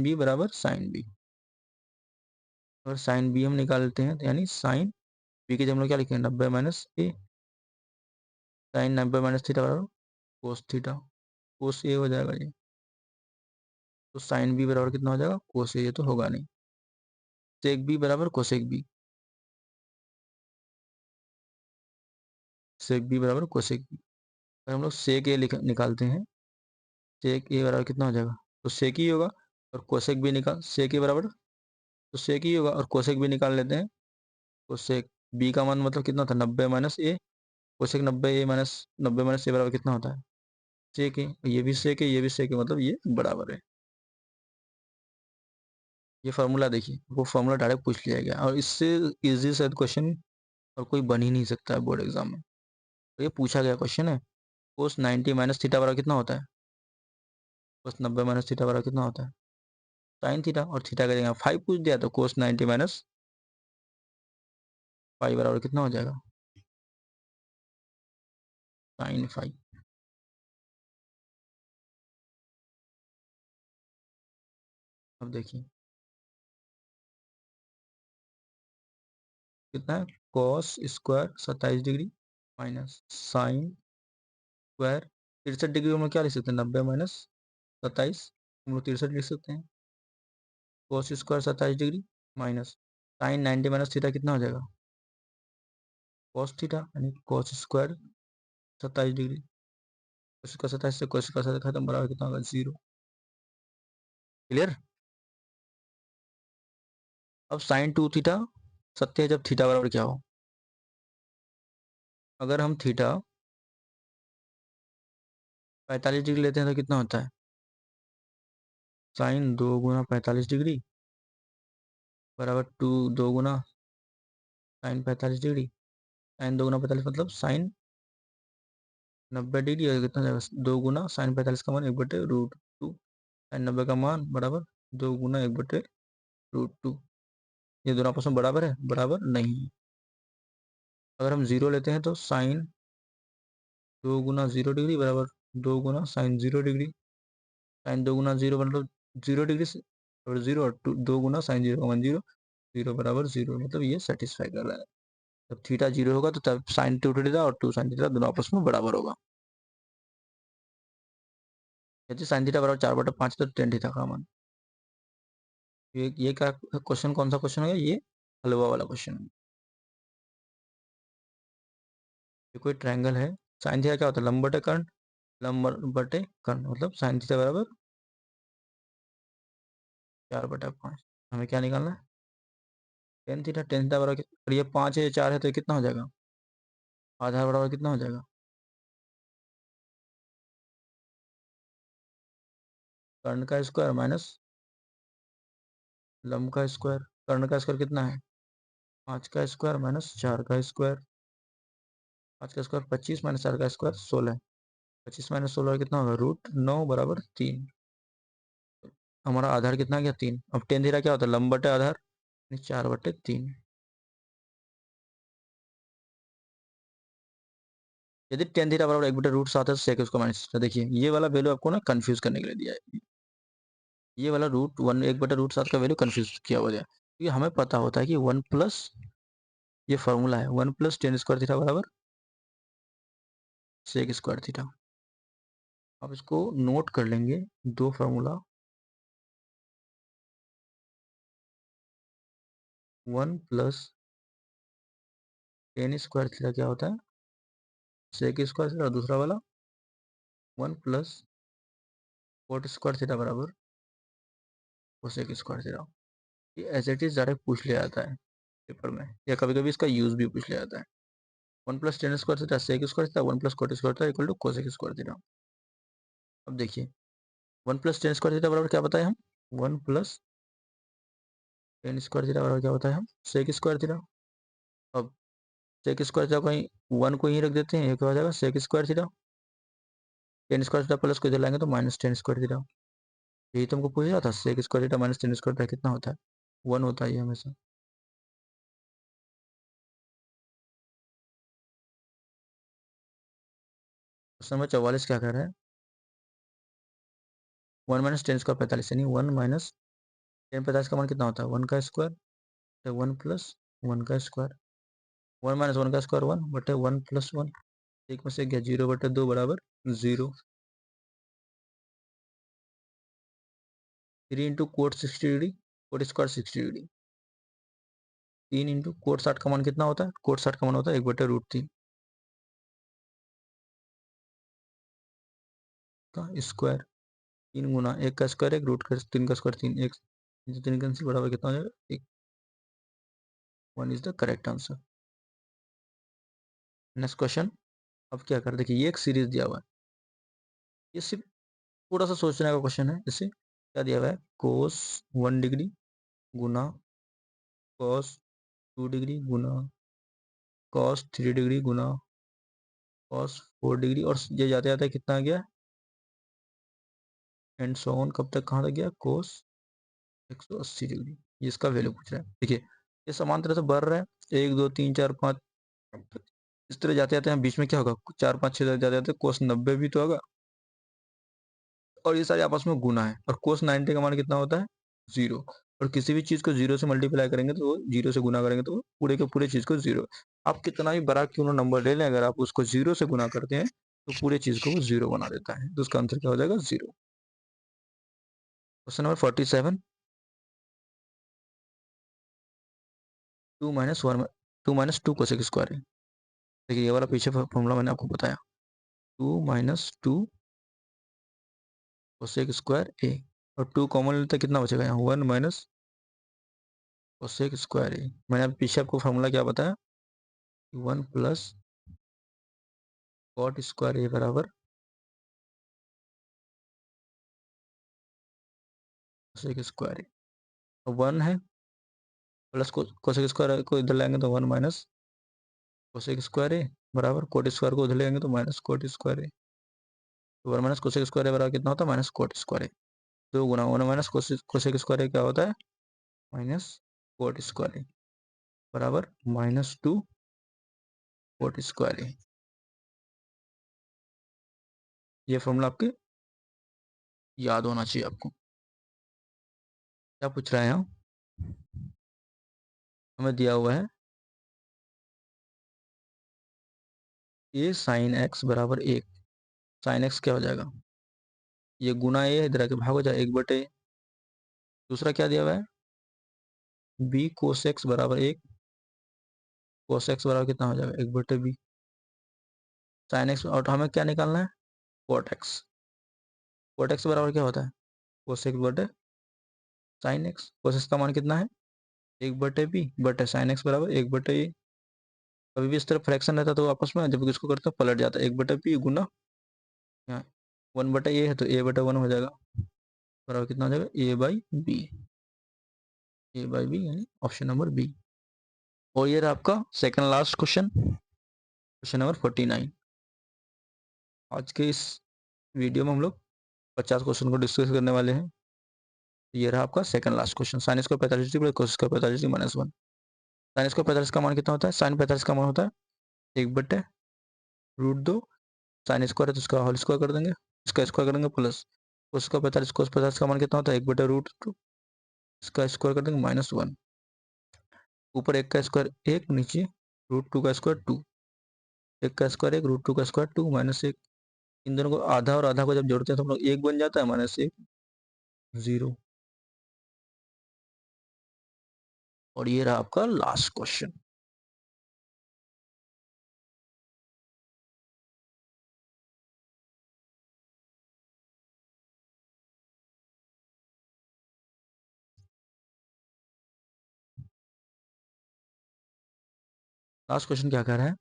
S1: बी बराबर साइन बी, और साइन बी हम निकालते हैं तो यानी साइन बी के जब हम लोग क्या लिखेंगे 90 माइनस ए, साइन 90 माइनस थीटा बराबर कोस थीटा, कोस ए हो जाएगा ये, तो साइन बी बराबर कितना हो जाएगा कोस ए, ये तो होगा नहीं, सेक बी बराबर कोसेक बी, सेक बी बराबर कोसेक बी, अगर हम लोग सेक ए निकालते हैं, सेक ए बराबर कितना हो जाएगा, तो सेक ही होगा, और कोसेक बी निकाल, सेक ए बराबर तो सेक ही होगा, और कोसेक बी निकाल लेते हैं, कोसेक बी का मान मतलब कितना था 90 माइनस ए, कोसेक 90 ए बराबर कितना होता है सेक ए, ये भी सेक है ये भी सेक है, मतलब ये बराबर है। ये फार्मूला देखिए, वो फार्मूला डायरेक्ट पूछ लिया गया, और इससे इजी शायद क्वेश्चन और कोई बन ही नहीं सकता है बोर्ड एग्जाम में, तो ये पूछा गया क्वेश्चन है। कोस 90 माइनस थीटा बराबर कितना होता है, कोस 90 माइनस थीटा बराबर कितना होता है साइन थीटा, और थीटा का जगह 5 पूछ दिया तो कोस 90 माइनस फाइव बराबर कितना हो जाएगा साइन 5। अब देखिए कितना है, cos square 27 degree minus sine square 63 degree, हम लोग क्या लिख सकते हैं 90 माइनस 27, हम लोग 63 लिख सकते हैं, cos square 27 degree minus sine 90 minus theta कितना हो जाएगा कॉस थीटा, यानी कॉस स्क्वायर 27 डिग्री, कोशिश का 27 से कोशिश का 27 खत्म, बराबर कितना होगा 0। क्लियर। अब साइन 2 थीटा सत्य है जब थीटा बराबर क्या हो। अगर हम थीटा 45 डिग्री लेते हैं तो कितना होता है, साइन 2 गुना 45 डिग्री बराबर 2 गुना साइन 45 डिग्री। साइन 2 गुना 45 मतलब साइन 90 डिग्री, और कितना जाएगा 2 गुना साइन 45 का मान 1/√2। साइन 90 का मान बराबर 2 गुना 1/√2। ये दोनों आपस में बराबर है, बराबर नहीं है। अगर हम जीरो लेते हैं तो साइन 2 गुना 0 डिग्री बराबर 2 गुना साइन 0 डिग्री। साइन 2 गुना 0 मतलब 0 डिग्री से और 0, और 2 गुना साइन 0 का मान 0, 0 बराबर 0, मतलब ये सेटिस्फाई कर रहा है। जब थीटा 0 होगा तो तब साइन 2 थीटा और 2 साइन थीटा दोनों आपस में बराबर होगा। यदि साइन थीटा बराबर 4/5 तो टेन थीटा का मान। ये क्या क्वेश्चन, कौन सा क्वेश्चन है ये हलवा वाला क्वेश्चन है। ये कोई ट्रायंगल है, साइन थीटा क्या होता है, लंब बटे कर्ण, लंब बटे कर्ण मतलब साइन थीटा बराबर 4/5। हमें क्या निकालना है, टेन थीटा। टेन थीटा बराबर और ये 5 है, ये 4 है, तो ये कितना हो जाएगा, आधार बराबर कितना हो जाएगा, कर्ण का स्क्वायर माइनस लंब का स्क्वायर। कर्ण का स्क्वायर कितना है, 5 का स्क्वायर माइनस 4 का स्क्वायर। 5 का स्क्वायर 25 माइनस 4 का स्क्वायर 16। 25 माइनस 16 कितना होगा, √9 बराबर 3। हमारा आधार कितना गया 3। अब टेन थीटा क्या होता है, लंब बटे आधार, 4/3। यदि टेन थीटा बराबर 1/√7 है तो सेक उसको माइनस। देखिए ये वाला वैल्यू आपको ना कंफ्यूज करने के लिए दिया है। ये वाला √1 1/√7 का वैल्यू कंफ्यूज किया हुआ है, क्योंकि हमें पता होता है कि 1 प्लस ये फॉर्मूला है, 1 प्लस टेन स्क्वायर थीटा बराबर सेक स्क्वायर थीटा। आप इसको नोट कर लेंगे, दो formula, 1 plus tan square theta क्या होता है, सेक स्क्वायर थीटा, और दूसरा वाला 1 प्लस कोट स्क्वायर थीटा बराबर कोसेक स्क्वायर थीटा। ये एज इट इज डायरेक्ट पूछ लिया जाता है पेपर में, या कभी कभी इसका यूज भी पूछ लिया जाता है। 1 plus tan square theta sec square theta, 1 plus cot square theta equal to cosec square theta. अब देखिए 1 प्लस टेन स्क्वायर थीटा बराबर क्या बताए हम, 1 प्लस टेन स्क्वायर थीटा बराबर क्या बताए हम, सेक स्क्वायर थीटा। अब सेक स्क्वायर थीटा कहीं 1 को ही रख देते हैं, ये क्या हो जाएगा sec square theta. Tan square theta plus को इधर लाएंगे तो माइनस टेन स्क्वायर थीटा। यही तुमको पूछा था, sec square theta minus tan square theta कितना होता है, 1 होता है ये हमेशा। क्वेश्चन नंबर 44 क्या कर रहा है, 1 माइनस टेन स्क्वायर 45, यानी 1 माइनस टेन 45 का मान कितना होता है 1 का स्क्वायर, तो 1 प्लस 1 का स्क्वायर। 1 माइनस 1 का स्क्वायर 1 बटे 1 प्लस 1, एक में से गया 0/2 बराबर 0। 3 into coat 60 degree, coat square 60 degree. 3 into coat 60 का मान कितना होता है, कोट 60 का मान होता है 1/√3 का स्क्वायर। 3 गुना 1 का स्क्वायर 1, रूट का 3 का स्क्वायर 3, 1 3 कैंसिल बराबर कितना हो जाएगा 1। 1 is the correct answer. Next question. अब क्या कर, देखिए ये एक सीरीज दिया हुआ है, ये सिर्फ थोड़ा सा सोचने का क्वेश्चन है। जैसे क्या दिया हुआ है, कोस 1 डिग्री गुना कॉस 2 डिग्री गुना कॉस 3 डिग्री गुना कॉस 4 डिग्री, और ये जाते जाते कितना आ गया, एंड सो ऑन, कब तक कहाँ तक गया, कोस 180 डिग्री। ये इसका वैल्यू पूछ रहा है। देखिए ये समान तरह से बढ़ रहा है, 1 2 3 4 5 इस तरह जाते जाते हैं, बीच में क्या होगा 4 5 6 जाते जाते कोस 90 भी तो होगा, और ये सारे आपस में गुना है, और कोस 90 का मान कितना होता है 0। और किसी भी चीज को 0 से मल्टीप्लाई करेंगे तो वो 0 से गुना करेंगे तो वो पूरे के पूरे चीज को 0। आप कितना भी बड़ा क्यों ना नंबर ले लें, अगर आप उसको 0 से गुना करते हैं तो पूरे चीज को वो 0 बना देता है, तो उसका आंसर क्या हो जाएगा 0। Question number 47, 2 minus 1 2 minus 2 cosec square है। देखिए ये वाला पीछे फॉर्मूला मैंने आपको बताया, 2 माइनस 2 कोसेक स्क्वायर ए, और 2 कॉमन लेते कितना बचेगा यहाँ 1 माइनस कोसेक स्क्वायर ए। मैंने अभी पीछे आपको फार्मूला क्या बताया, 1 प्लस कॉट स्क्वायर ए बराबर कोसेक स्क्वायर ए। 1 है प्लस कोसेक स्क्वायर को इधर लाएंगे तो 1 माइनस कोसेक स्क्वायर ए बराबर कोट स्क्वायर को उधर लेंगे तो माइनस कोट स्क्वायर ए। तो 1 माइनस कोसेक स्क्वायर ए बराबर कितना होता है माइनस कोट स्क्वायर ए। 2 गुना 1 माइनस कोसेक स्क्वायर ए क्या होता है माइनस कोट स्क्वायर ए बराबर -2 कोट स्क्वायर ए। ये फॉर्मूला आपके याद होना चाहिए आपको। क्या पूछ रहा है यहाँ, हमें दिया हुआ है ए साइन एक्स बराबर 1। साइन एक्स क्या हो जाएगा, ये गुना ए इधर आके भाग हो जाए 1/। दूसरा क्या दिया हुआ है बी कोस एक्स बराबर 1। कोस एक्स बराबर कितना हो जाएगा 1/b। साइन एक्स और हमें क्या निकालना है कोट एक्स। कोट एक्स बराबर क्या होता है कोस एक्स बटे साइन एक्स। कोस एक्स का मान कितना है 1/b बटे साइन एक्स बराबर 1/a। कभी भी इस तरह फ्रैक्शन रहता है तो आपस में जब इसको करते हैं पलट जाता है 1/b गुना यहाँ 1/a है तो a/1 हो जाएगा बराबर कितना हो जाएगा a/b। a/b यानी ऑप्शन नंबर बी। और ये रहा आपका second last question, question number 49। आज के इस वीडियो में हम लोग 50 क्वेश्चन को डिस्कस करने वाले हैं। ये रहा आपका second last question, sine square 45 degree cos square 45 degree -1। Sine square 45 का मान कितना होता है, साइन 45 का मान होता है 1/√2। साइन स्क्वायर है तो उसका होल स्क्वायर कर देंगे, इसका स्क्वायर करेंगे प्लस कोस का 45, कोस 50 का मान कितना होता है 1/√2, इसका स्क्वायर कर देंगे -1। ऊपर 1 का स्क्वायर 1, नीचे √2 का स्क्वायर 2। 1 का स्क्वायर 1, √2 का स्क्वायर 2 -1। इन दोनों को आधा और आधा को जब जोड़ते हैं तो हम लोग 1 बन जाता है -1 0। और ये रहा आपका लास्ट क्वेश्चन। लास्ट क्वेश्चन क्या कह रहा है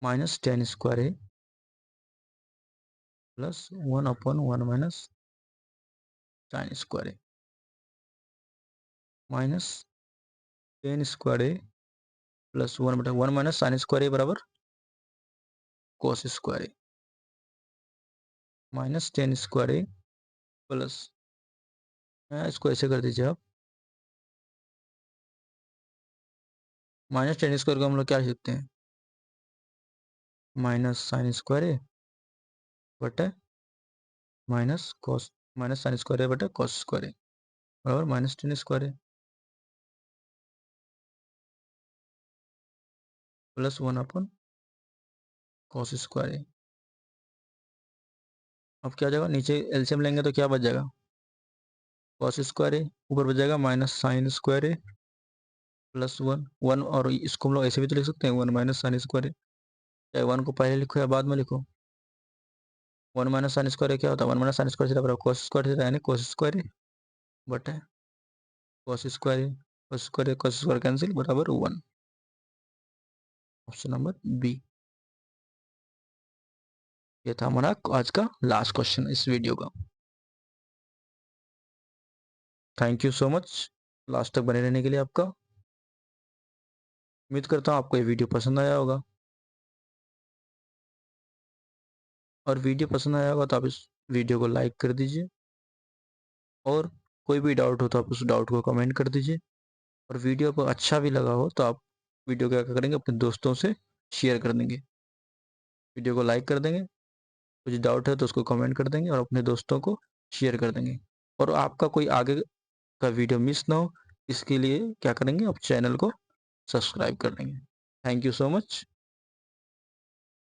S1: -10 स्क्वायर है प्लस 1/1 माइनस साइन स्क्वायर है -10 स्क्वायर है प्लस 1/1 माइनस साइन स्क्वायर है बराबर कोस स्क्वायर है। -10 स्क्वायर है प्लस इसको ऐसे कर दीजिए आप, -10 स्क्वायर को हम लोग क्या लिख सकते हैं माइनस साइन स्क्वायर है बटे माइनस साइन स्क्वायर है बटे कॉस स्क्वायर है बराबर -10 स्क्वायर है प्लस 1/कॉस स्क्वायर है। अब क्या हो जाएगा, नीचे एलसीएम लेंगे तो क्या बच जाएगा कॉस स्क्वायर है, ऊपर बच जाएगा माइनस साइन स्क्वायर है प्लस 1 और इसको हम लोग ऐसे भी तो लिख सकते हैं 1 माइनस साइन स्क्वायर है। चाहे 1 को पहले लिखो या बाद में लिखो, 1 माइनस साइन स्क्वायर क्या होता है 1 माइनस साइन स्क्वायर थीटा बराबर कॉस स्क्वायर थीटा यानी कॉस स्क्वायर है बटे कॉस स्क्वायर है, cos square cos square cancel बराबर 1। Option number B. ये था हमारा आज का लास्ट क्वेश्चन इस वीडियो का। Thank you so much last तक बने रहने के लिए आपका। उम्मीद करता हूँ आपको ये वीडियो पसंद आया होगा, और वीडियो पसंद आया होगा तो आप इस वीडियो को लाइक कर दीजिए, और कोई भी डाउट हो तो आप उस डाउट को कमेंट कर दीजिए। और वीडियो को अच्छा भी लगा हो तो आप वीडियो क्या करेंगे अपने दोस्तों से शेयर कर देंगे, वीडियो को लाइक कर देंगे, कुछ डाउट है तो उसको कमेंट कर देंगे और अपने दोस्तों को शेयर कर देंगे। और आपका कोई आगे का वीडियो मिस ना हो इसके लिए क्या करेंगे आप चैनल को सब्सक्राइब कर देंगे। Thank you so much.